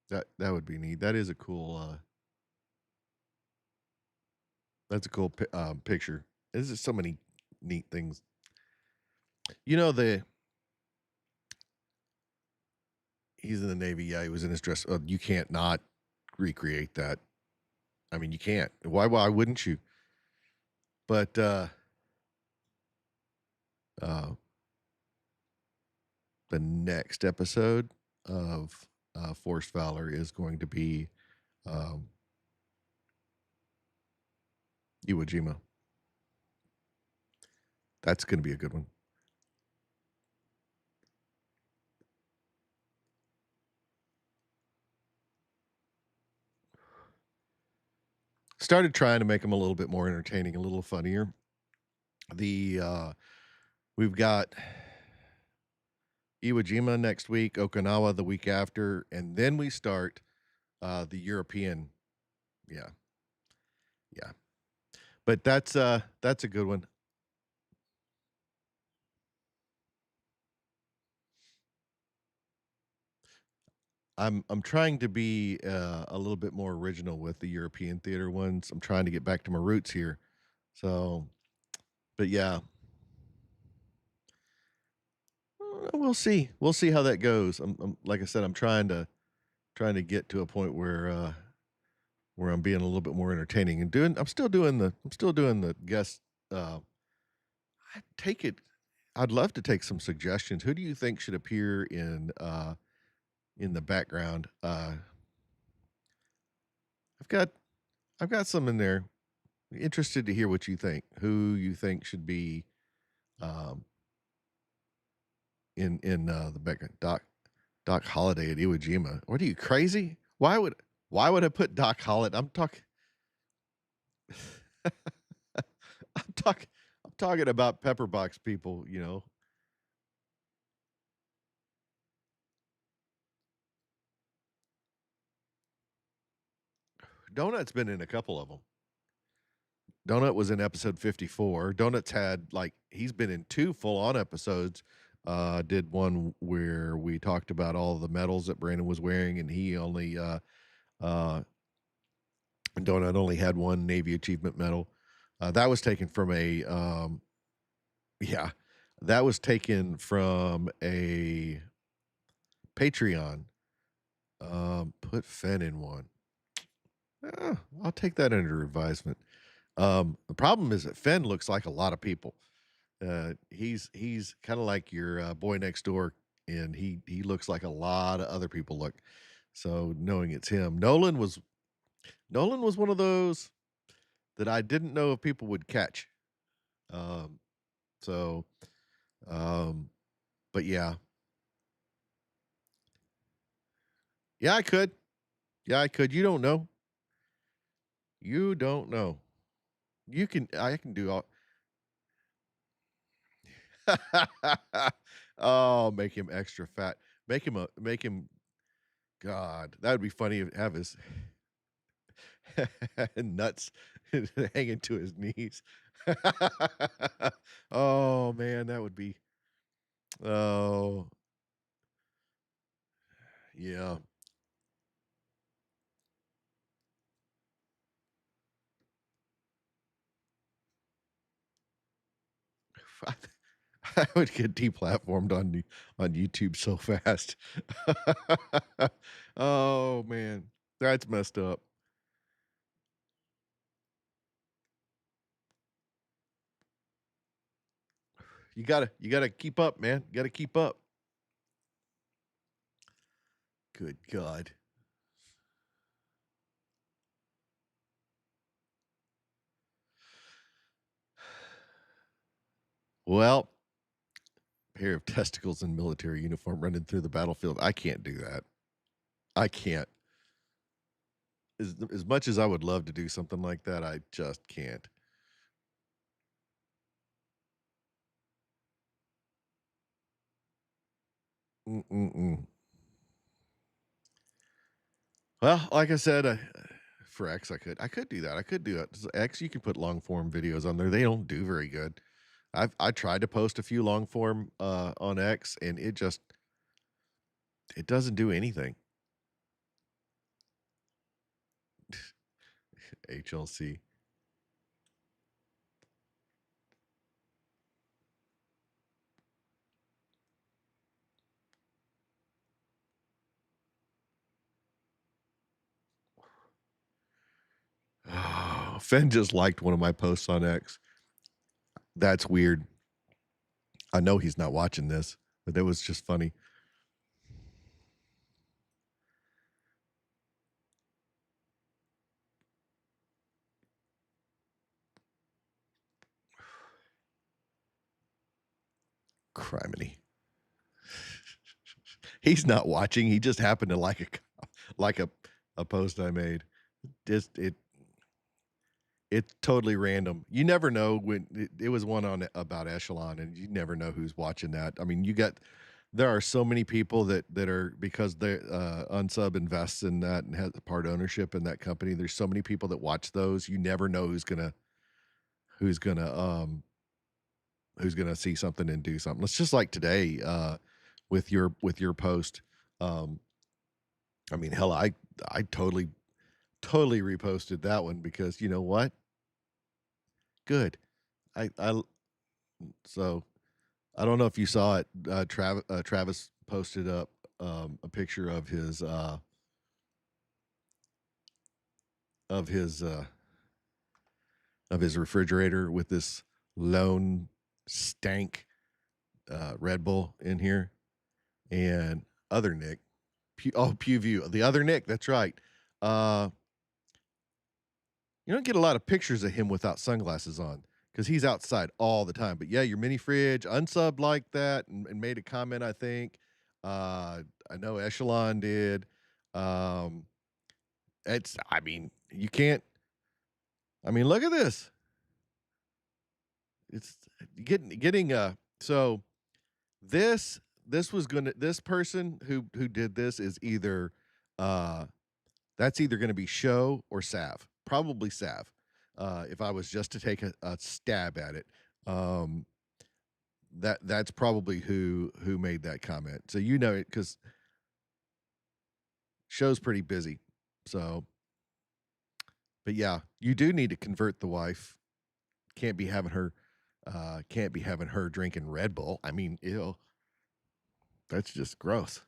That would be neat. That is a cool. That's a cool picture. There's just so many neat things. You know, he's in the Navy. Yeah, he was in his dress. You can't not recreate that. I mean, you can't. Why wouldn't you? But the next episode of Forced Valor is going to be Iwo Jima. That's going to be a good one. Started trying to make them a little bit more entertaining, a little funnier. We've got Iwo Jima next week, Okinawa the week after, and then we start the European. Yeah. Yeah. But that's a good one. I'm trying to be a little bit more original with the European theater ones. I'm trying to get back to my roots here. So, but yeah, we'll see. We'll see how that goes. Like I said, I'm trying to get to a point where I'm being a little bit more entertaining and I'm still doing the guest. I take it. I'd love to take some suggestions. Who do you think should appear in the background? I've got I've got some in there. Interested to hear what you think. Who you think should be um, in the background? Doc Holliday at Iwo Jima. What are you, crazy? Why would I put Doc Holliday? I'm talking. I'm talking. I'm talking about Pepperbox people. Donut's been in a couple of them. Donut was in episode 54. Donut's had, like, he's been in 2 full-on episodes. Did one where we talked about all the medals that Brandon was wearing, and he only Donut only had 1 Navy Achievement Medal. That was taken from a yeah, that was taken from a Patreon. Put Fenn in one. I'll take that under advisement. The problem is that Fenn looks like a lot of people. He's kind of like your boy next door, and he looks like a lot of other people look. So knowing it's him, Nolan was one of those that I didn't know if people would catch. Um, so, um, but yeah, yeah, I could, yeah, I could. You don't know. You don't know. I can do all. Oh, make him extra fat. Make him. God, that would be funny to have his nuts hanging to his knees. Oh man, that would be. Oh yeah. I would get deplatformed on YouTube so fast. Oh man, that's messed up. You gotta keep up, man. You gotta keep up. Good God. Well, pair of testicles in military uniform running through the battlefield. I can't do that. I can't. As much as I would love to do something like that, I just can't. Mm-mm-mm. Well, like I said, for X, I could do that. I could do that. X, you can put long form videos on there. They don't do very good. I tried to post a few long form on X, and it doesn't do anything. HLC. Oh, Fen just liked one of my posts on X. That's weird. I know he's not watching this, but that was just funny. Criminy. He's not watching. He just happened to like a post I made. It's totally random. You never know when it was one on about Echelon, and you never know who's watching that. I mean, there are so many people that are, because they Unsub invests in that and has part ownership in that company. There's so many people that watch those. You never know who's gonna see something and do something. It's just like today with your post. I mean, hell, I totally reposted that one because you know what? Good. I so I don't know if you saw it. Travis posted up a picture of his of his uh, of his refrigerator with this lone stank Red Bull in here, and other Nick, Pew View, the other Nick. That's right. You don't get a lot of pictures of him without sunglasses on because he's outside all the time. But yeah, your mini fridge unsubbed like that and made a comment, I think. I know Echelon did. I mean, you can't, I mean, look at this. It's getting, so this person who did this is either, uh, that's either going to be Show or Sav. Probably Sav. If I was just to take a stab at it, that's probably who made that comment. So you know it because Show's pretty busy. So, but yeah, you do need to convert the wife. Can't be having her drinking Red Bull. I mean, ew. That's just gross.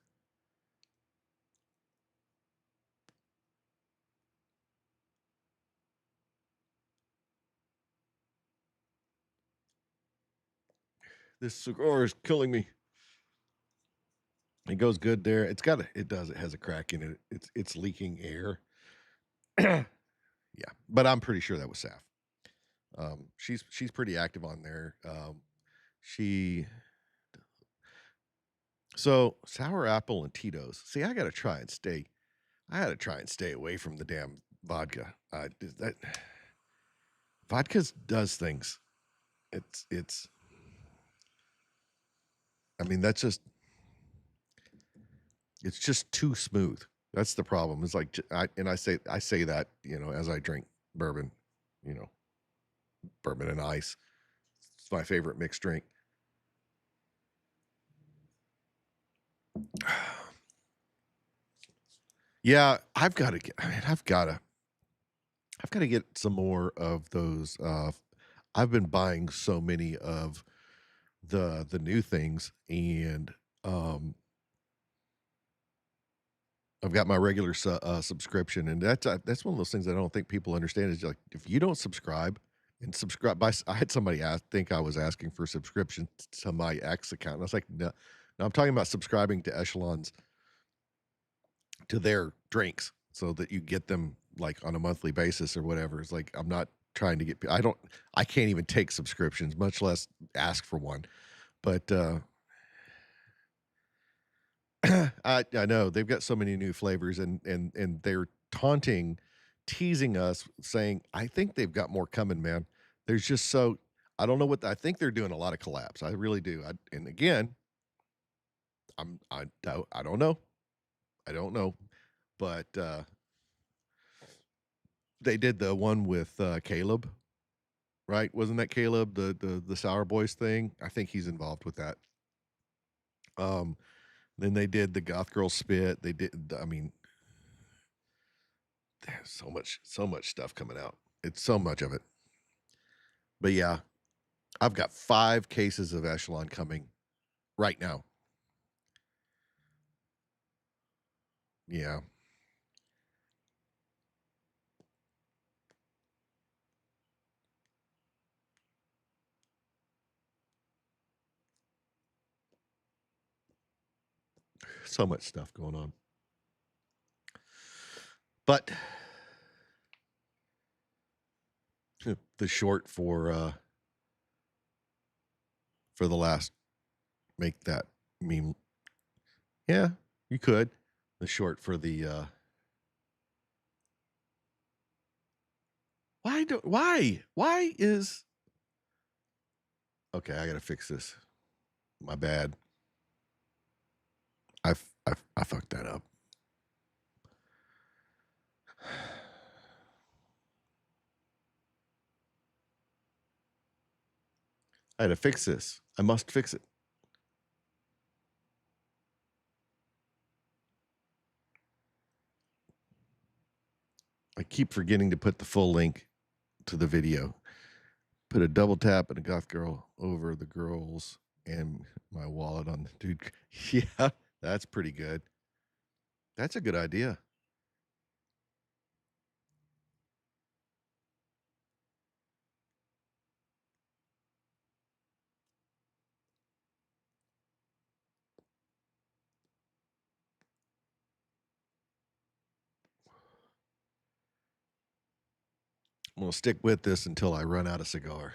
This cigar is killing me. It goes good there. It has a crack in it. It's leaking air. Yeah, but I'm pretty sure that was Saf. She's pretty active on there. So sour apple and Tito's. See, I gotta try and stay away from the damn vodka. That vodka does things. It's. I mean, it's just too smooth. That's the problem. It's like I say that, as I drink bourbon, bourbon and ice. It's my favorite mixed drink. Yeah, I've got to get some more of those. I've been buying so many of the new things, and I've got my regular subscription, and that's one of those things I don't think people understand is like if you don't subscribe and subscribe by I had somebody think I was asking for subscription to my X account. And I was like, no, no, I'm talking about subscribing to Echelon's to their drinks so that you get them like on a monthly basis or whatever. It's like I'm not trying to get I can't even take subscriptions, much less ask for one. But I know they've got so many new flavors, and they're teasing us, saying, "I think they've got more coming, man." There's just so I don't know I think they're doing a lot of collabs. I really do. And again, I don't know. I don't know, but they did the one with Caleb, right? Wasn't that Caleb the Sour Boys thing? I think he's involved with that. Um, then they did the Goth Girl Spit. They did. I mean, there's so much stuff coming out. It's so much of it. But yeah, I've got 5 cases of Echelon coming right now. Yeah. So much stuff going on. But the short for the last make that meme. Yeah, you could. The short for the why is okay, I got to fix this. My bad. I fucked that up. I had to fix this. I must fix it. I keep forgetting to put the full link to the video. Put a double tap and a goth girl over the girls and my wallet on the dude. Yeah, that's pretty good. That's a good idea. I'm going to stick with this until I run out of cigar.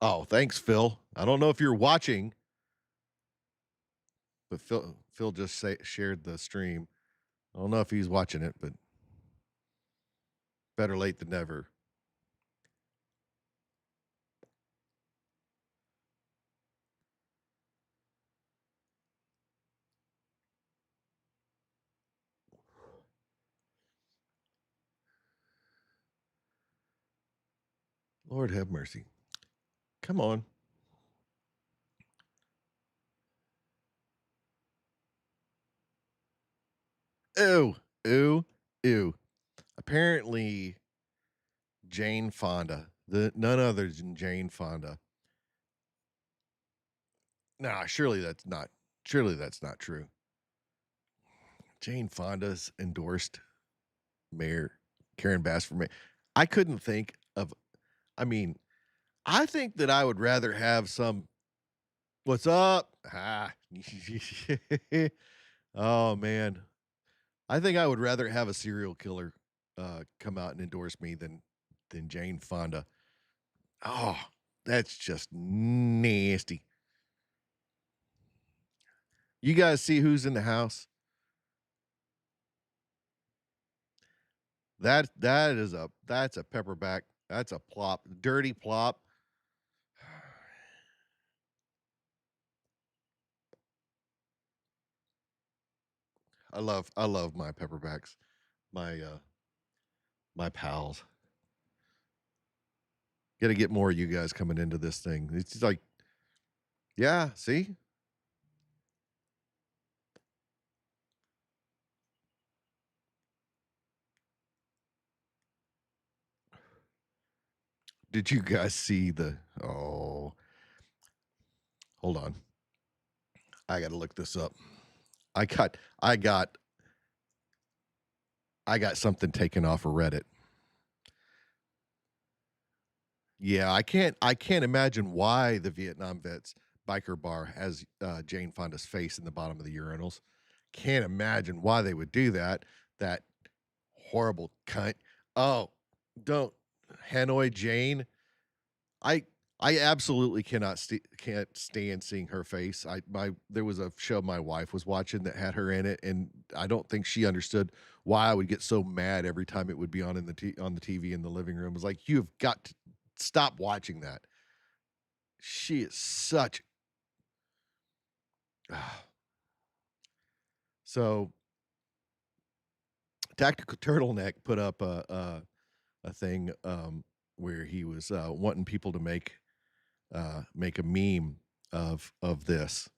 Oh, thanks, Phil. I don't know if you're watching, but Phil just shared the stream. I don't know if he's watching it, but better late than never. Lord have mercy. Come on. Ew, ew, ew. Apparently, Jane Fonda, none other than Jane Fonda. Nah, surely that's not true. Jane Fonda's endorsed Mayor Karen Bass for mayor. I couldn't think of. I mean, I think that I would rather have some. What's up? Ah. Oh man, I think I would rather have a serial killer come out and endorse me than Jane Fonda. Oh, that's just nasty. You guys see who's in the house? That's a pepperback. That's a plop. Dirty plop. I love my pepperbacks. My my pals. Got to get more of you guys coming into this thing. It's like, yeah, see? Did you guys see the? Oh, hold on. I got to look this up. I got something taken off of Reddit. Yeah, I can't imagine why the Vietnam Vets biker bar has Jane Fonda's face in the bottom of the urinals. Can't imagine why they would do that. That horrible cunt. Oh, don't Hanoi Jane. I I absolutely can't stand seeing her face. There was a show my wife was watching that had her in it, and I don't think she understood why I would get so mad every time it would be on on the TV in the living room. It was like, you've got to stop watching that. She is such. So Tactical Turtleneck put up a thing where he was wanting people to make a meme of this,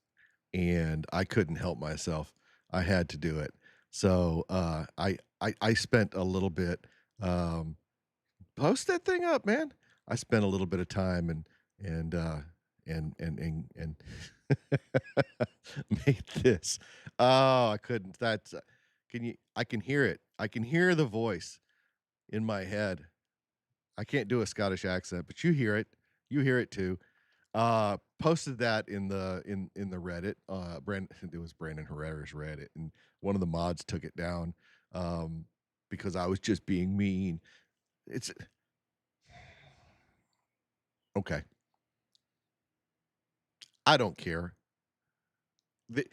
and I couldn't help myself. I had to do it. So I spent a little bit. Post that thing up, man. I spent a little bit of time and and made this. Oh, I couldn't. That's can you? I can hear it. I can hear the voice in my head. I can't do a Scottish accent, but you hear it. You hear it too. Posted that in the Reddit. It was Brandon Herrera's Reddit, and one of the mods took it down because I was just being mean. It's okay. I don't care. The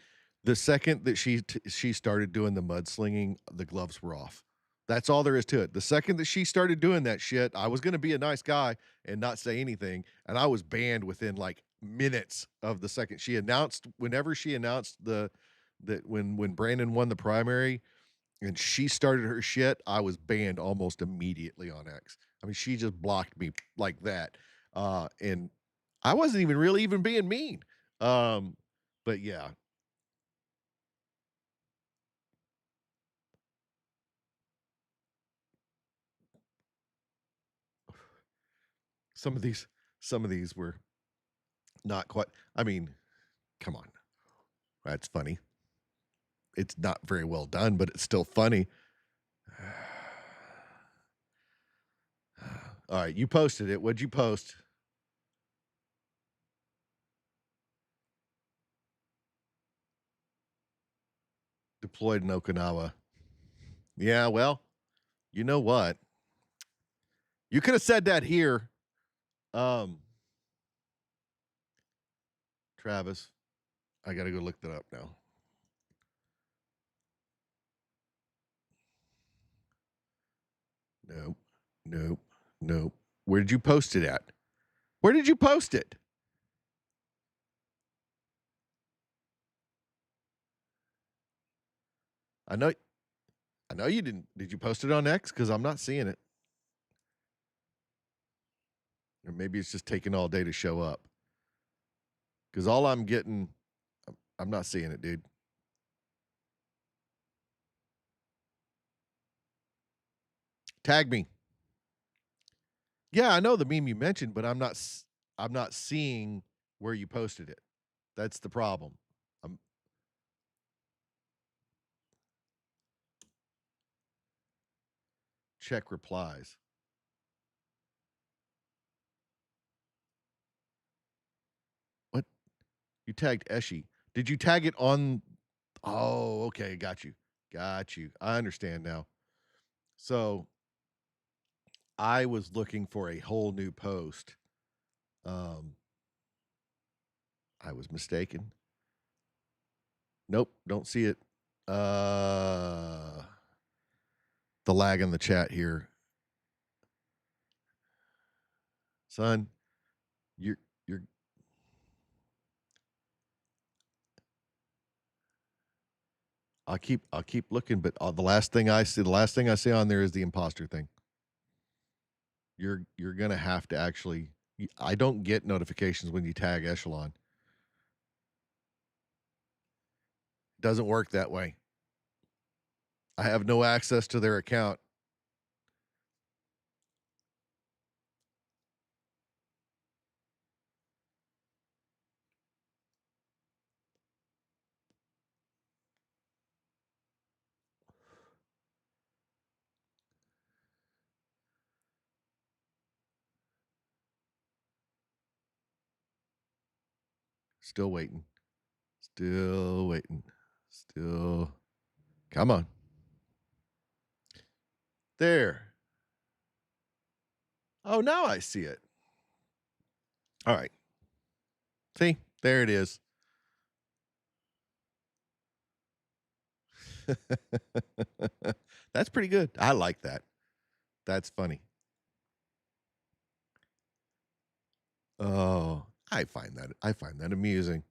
the second that she started doing the mudslinging, the gloves were off. That's all there is to it. The second that she started doing that shit, I was gonna be a nice guy and not say anything, and I was banned within like minutes of the second she announced. Whenever she announced that when Brandon won the primary and she started her shit, I was banned almost immediately on X. I mean, she just blocked me like that, and I wasn't even really even being mean. Um, but yeah, some of these some of these were not quite. I mean, come on, that's funny. It's not very well done, but it's still funny. All right, you posted it. What'd you post? Deployed in Okinawa. Yeah, well, you know what? You could have said that here. Um, Travis, I got to go look that up now. Nope, nope, nope. Where did you post it at? Where did you post it? I know you didn't. Did you post it on X? Because I'm not seeing it. Or maybe it's just taking all day to show up. Because all I'm getting, I'm not seeing it, dude. Tag me. Yeah, I know the meme you mentioned, but I'm not seeing where you posted it. That's the problem. I'm check replies. What? You tagged Eshi. Did you tag it on? Oh, okay. Got you. Got you. I understand now. So I was looking for a whole new post. Um, I was mistaken. Nope, don't see it. The lag in the chat here. Son, you're I'll keep looking, but the last thing I see on there is the imposter thing. You're gonna have to actually. I don't get notifications when you tag Echelon. Doesn't work that way. I have no access to their account. Still waiting. Still waiting. Still. Come on. There. Oh, now I see it. All right. See, there it is. That's pretty good. I like that. That's funny. Oh, I find that amusing.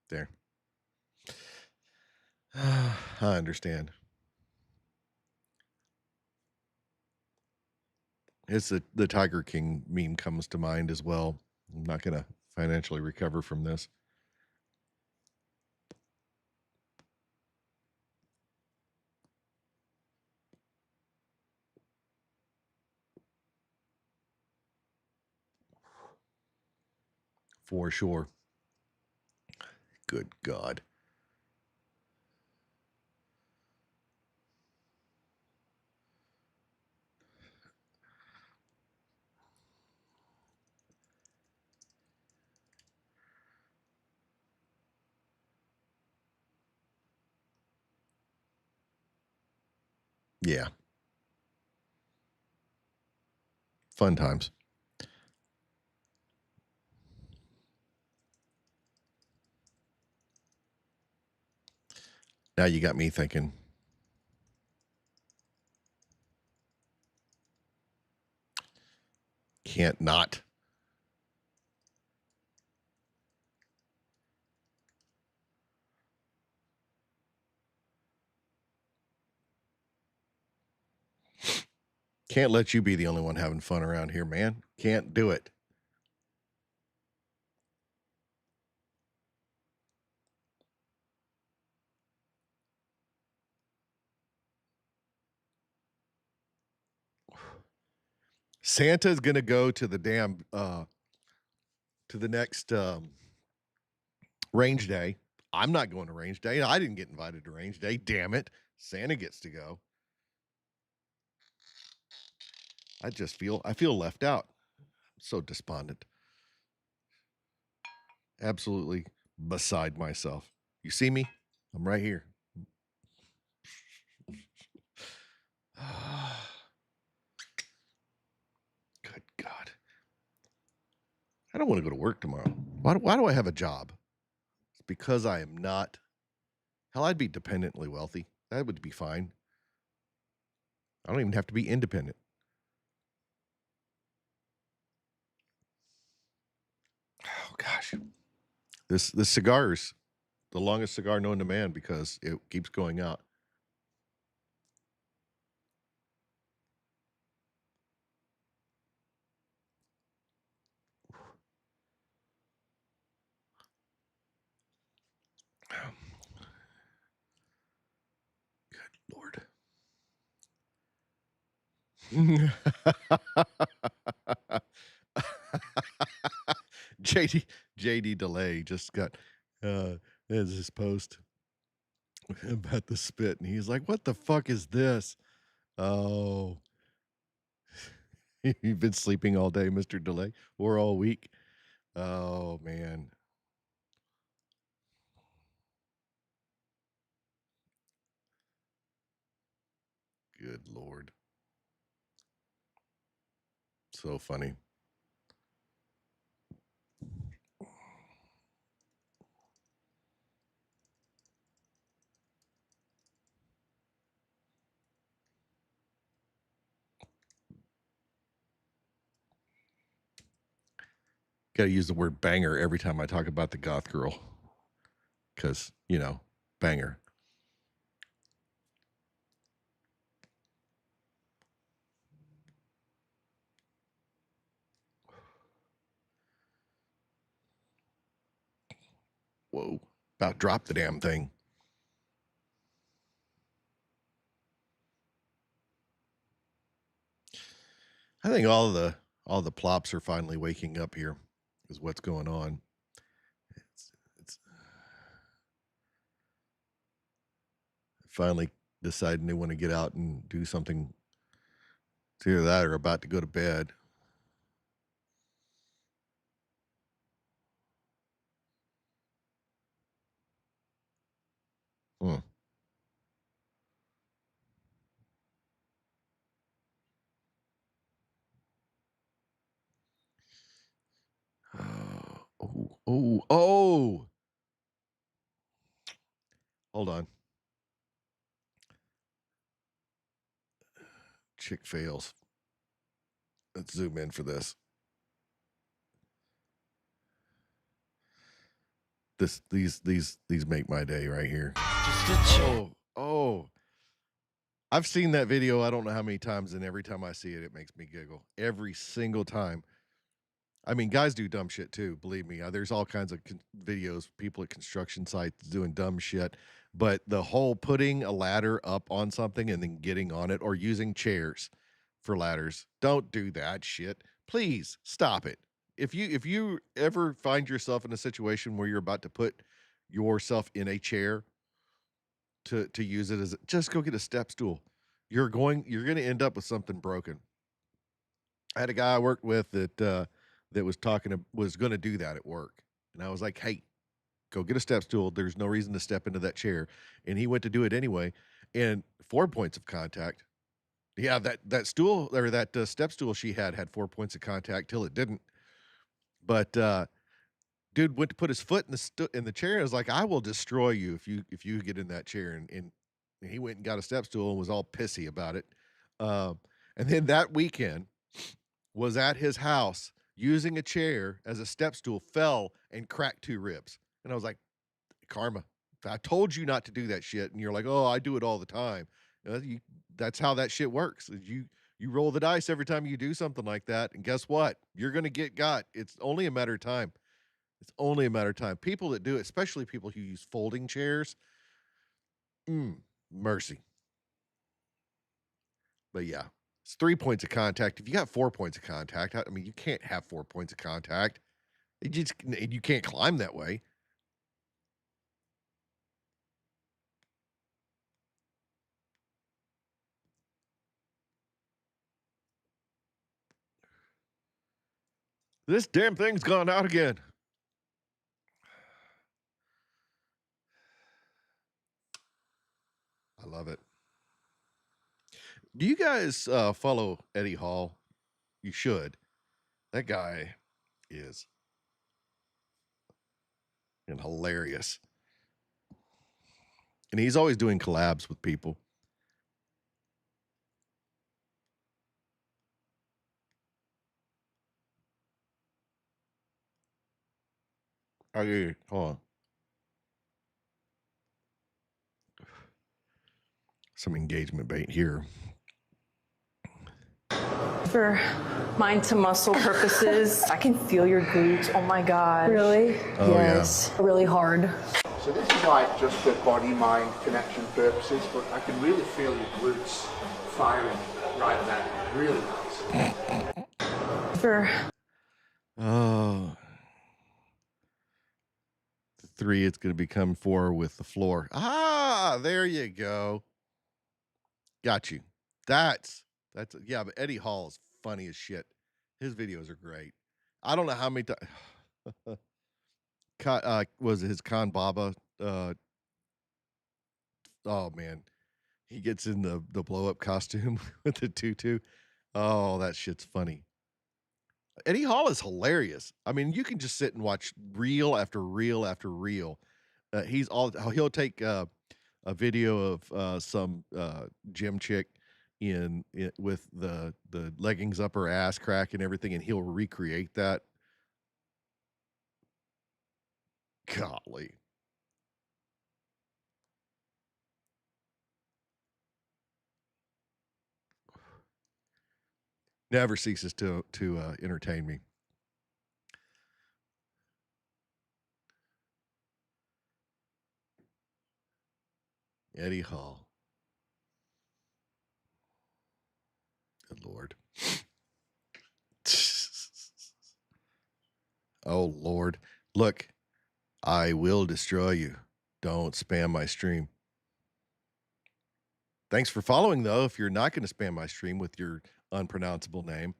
There. I understand. It's the Tiger King meme comes to mind as well. I'm not going to financially recover from this. For sure. Good God. Yeah. Fun times. Now you got me thinking. Can't not. Can't let you be the only one having fun around here, man. Can't do it. Santa's gonna go to the damn to the next range day. I'm not going to range day. I didn't get invited to range day. Damn it. Santa gets to go. I feel left out. I'm so despondent. Absolutely beside myself. You see me? I'm right here. Good God. I don't want to go to work tomorrow. Why do I have a job? It's because I am not. Hell, I'd be dependently wealthy. That would be fine. I don't even have to be independent. Oh gosh. This cigar is the longest cigar known to man because it keeps going out. Good Lord. JD Delay just got there's his post about the spit, and he's like, "What the fuck is this?" Oh, you've been sleeping all day, Mr. Delay, or all week. Oh man, good Lord, so funny. Got to use the word banger every time I talk about the goth girl, because banger. Whoa, about dropped the damn thing. I think all the plops are finally waking up here, is what's going on. It's finally deciding they want to get out and do something. It's either that or about to go to bed. Hmm. Oh. Hold on. Chick fails. Let's zoom in for this. These make my day right here. Oh. I've seen that video I don't know how many times, and every time I see it, it makes me giggle. Every single time. I mean, guys do dumb shit too, believe me. There's all kinds of videos, people at construction sites doing dumb shit. But the whole putting a ladder up on something and then getting on it, or using chairs for ladders, don't do that shit. Please stop it. If you ever find yourself in a situation where you're about to put yourself in a chair to use it as just go get a step stool. You're going to end up with something broken. I had a guy I worked with that was going to do that at work. And I was like, "Hey, go get a step stool. There's no reason to step into that chair." And he went to do it anyway. And 4 points of contact. Yeah, that stool or that step stool she had 4 points of contact till it didn't. But dude went to put his foot in the chair. I was like, "I will destroy you if you get in that chair." And he went and got a step stool and was all pissy about it. And then that weekend was at his house using a chair as a step stool, fell and cracked 2 ribs. And I was like, "Karma. I told you not to do that shit." And you're like, "Oh, I do it all the time." That's how that shit works. You roll the dice every time you do something like that, and guess what? You're gonna get got. It's only a matter of time. It's only a matter of time. People that do it, especially people who use folding chairs, mercy. But yeah, it's 3 points of contact. If you got 4 points of contact, I mean, you can't have 4 points of contact. You can't climb that way. This damn thing's gone out again. I love it. Do you guys follow Eddie Hall? You should. That guy is hilarious. And he's always doing collabs with people. Hold on. Some engagement bait here. For mind to muscle purposes, I can feel your glutes. Oh my God. Really? Oh, yes. Yeah. Really hard. So this is like just for body-mind connection purposes, but I can really feel your glutes firing right now. Really nice. For Oh. 3, it's going to become 4 with the floor. Ah, there you go. Got you. That's yeah, but Eddie Hall is funny as shit. His videos are great. I don't know how many times was his Khan Baba oh man. He gets in the blow up costume with the tutu. Oh, that shit's funny. Eddie Hall is hilarious. I mean, you can just sit and watch reel after reel after reel. He'll take a video of some gym chick with the leggings up her ass crack and everything, and he'll recreate that. Golly. Never ceases to entertain me. Eddie Hall. Good Lord. Oh, Lord. Look, I will destroy you. Don't spam my stream. Thanks for following, though, if you're not going to spam my stream with your unpronounceable name.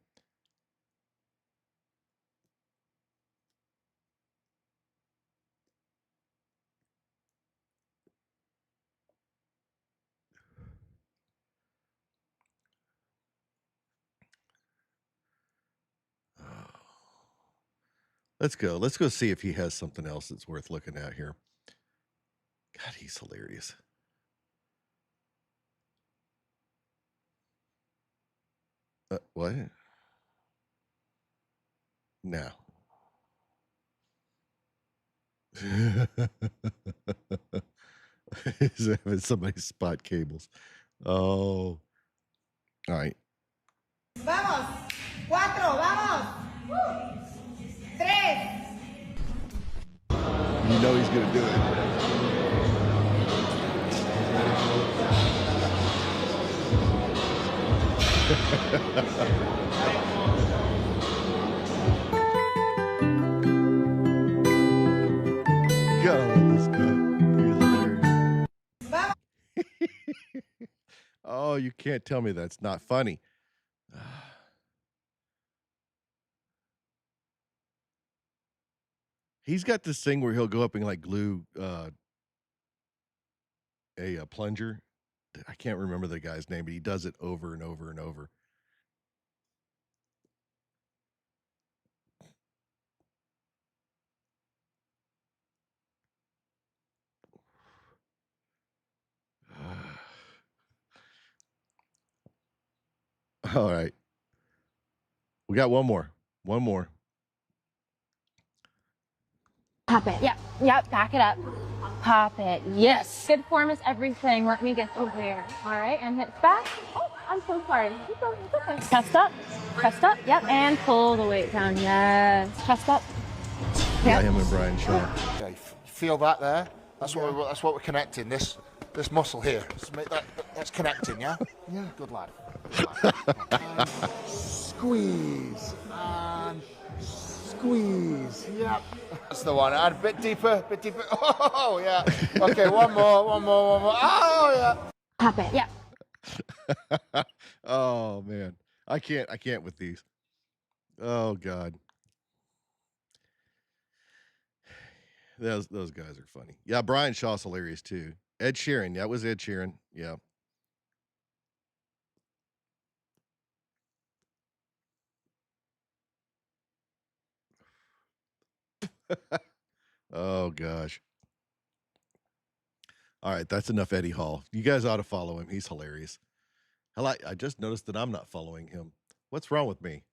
Let's go. Let's go see if he has something else that's worth looking at here. God, he's hilarious. What? No. He's having somebody spot cables. Oh. All right. Vamos. 4, vamos. 3. You know he's going to do it. God, this guy. He's hilarious. Oh, you can't tell me that's not funny. He's got this thing where he'll go up and like glue a plunger. I can't remember the guy's name, but he does it over and over and over. All right. We got one more. One more. Pop it. Yep, back it up. Pop it. Yes. Good form is everything. Let me get over here. All right, and hips back. Oh, I'm so sorry. It's okay. Chest up. Chest up. Yep, and pull the weight down. Yes. Chest up. Yeah, him and Brian Shaw. Okay, feel that there? That's what we're connecting. This muscle here. Let's make that's connecting, yeah? Yeah. Good lad. And squeeze. And squeeze. Yep. That's the one. And a bit deeper, bit deeper. Oh, yeah. Okay, one more. Oh, yeah. Pop it. Yep. Oh man. I can't with these. Oh God. Those guys are funny. Yeah, Brian Shaw's hilarious too. Ed Sheeran. That was Ed Sheeran. Yeah. Oh gosh. All right, that's enough Eddie Hall. You guys ought to follow him. He's hilarious. Hell, I just noticed that I'm not following him. What's wrong with me?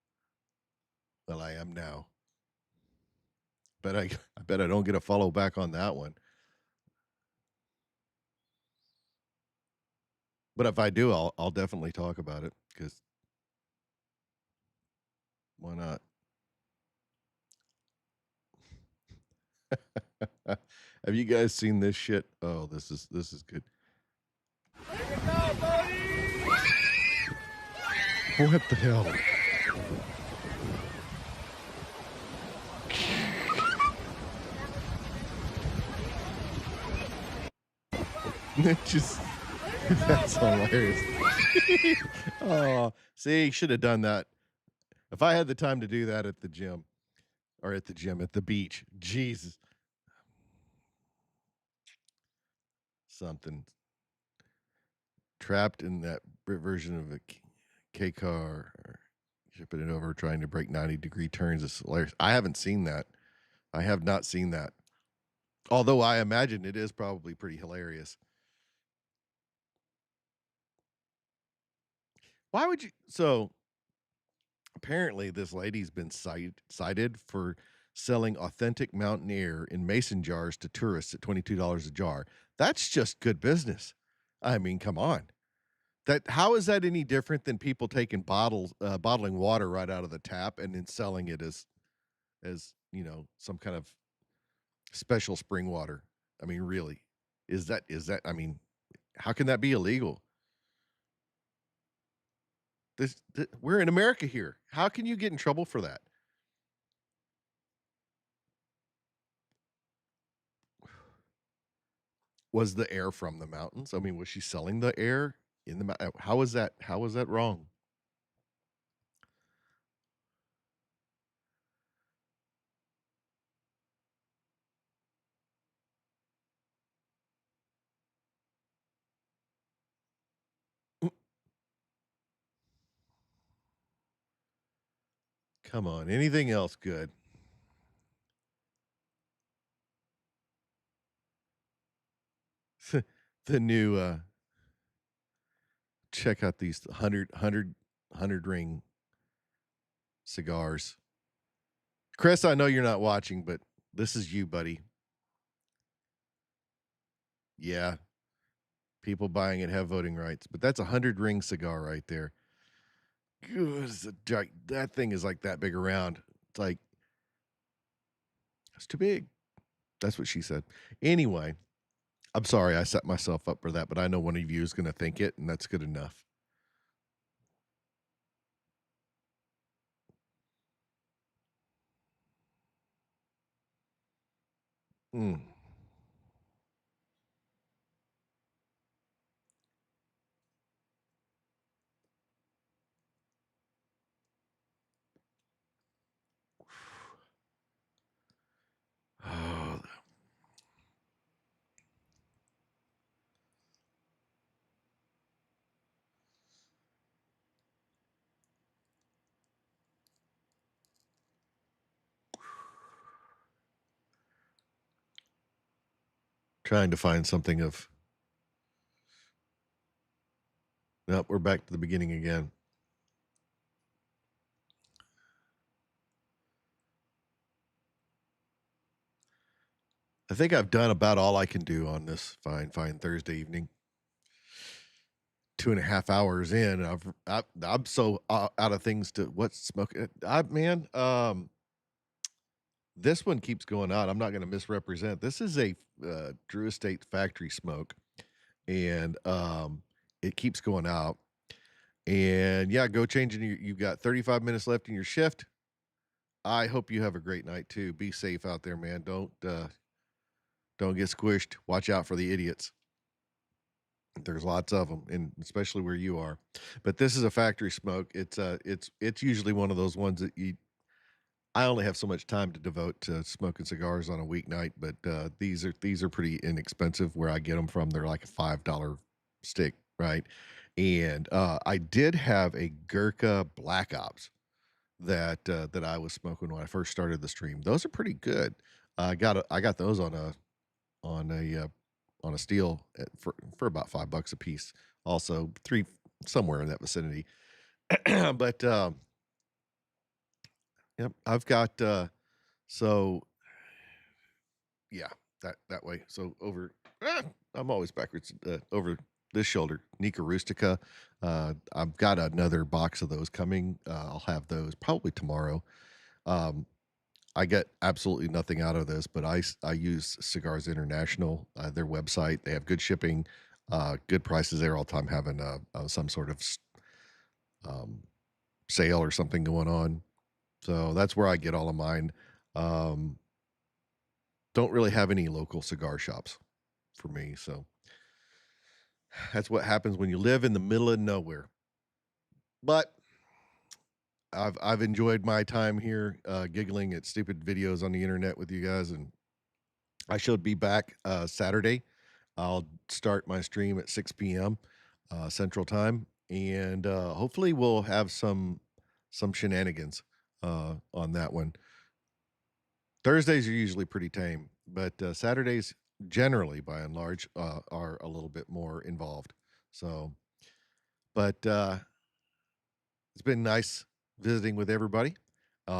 Well, I am now. But I bet I don't get a follow back on that one. But if I do, I'll definitely talk about it because why not? Have you guys seen this shit? Oh, this is good. What the hell? Just that's hilarious. Oh, see, should have done that. If I had the time to do that at the gym, at the beach, Jesus, something trapped in that version of a K car, or shipping it over, trying to break 90-degree turns is hilarious. I haven't seen that. I have not seen that. Although I imagine it is probably pretty hilarious. Why would you? So apparently, this lady's been cited for selling authentic mountain air in mason jars to tourists at $22 a jar. That's just good business. I mean, come on. How is that any different than people taking bottling water right out of the tap and then selling it as some kind of special spring water? I mean, really, is that? I mean, how can that be illegal? We're in America here. How can you get in trouble for that? Was the air from the mountains? I mean, was she selling the air in the mouth. How is that? How is that wrong? Come on, anything else good? The new check out these 100 ring cigars. Chris, I know you're not watching, but this is you, buddy. Yeah, people buying it have voting rights, but that's a 100 ring cigar right there. That thing is like that big around. It's like, it's too big. That's what she said. Anyway, I'm sorry I set myself up for that, but I know one of you is going to think it, and that's good enough. Mm. Oh. Trying to find something of. Nope, we're back to the beginning again. I think I've done about all I can do on this fine Thursday evening. 2.5 hours in, I'm so out of things to what's smoking. This one keeps going out. I'm not going to misrepresent. This is a Drew Estate factory smoke, and it keeps going out. And yeah, go change. You've got 35 minutes left in your shift. I hope you have a great night too. Be safe out there, man. Don't get squished. Watch out for the idiots. There's lots of them, and especially where you are. But this is a factory smoke. It's usually one of those ones that I only have so much time to devote to smoking cigars on a weeknight, but these are pretty inexpensive where I get them from. They're like a $5 stick, right? And I did have a Gurkha Black Ops that I was smoking when I first started the stream. Those are pretty good. I got those on a steel for about $5 a piece. Also, three somewhere in that vicinity. But yep, I've got so yeah, that way. So over, I'm always backwards. Over this shoulder, Nika Rustica. I've got another box of those coming. I'll have those probably tomorrow. I get absolutely nothing out of this, but I use Cigars International, their website. They have good shipping, good prices. They're all the time having some sort of sale or something going on. So that's where I get all of mine. Don't really have any local cigar shops for me. So that's what happens when you live in the middle of nowhere. But I've enjoyed my time here, giggling at stupid videos on the internet with you guys, and I should be back Saturday. I'll start my stream at 6 p.m. Central Time, and hopefully we'll have some shenanigans on that one. Thursdays are usually pretty tame, but Saturdays generally, by and large, are a little bit more involved. So, but it's been nice visiting with everybody.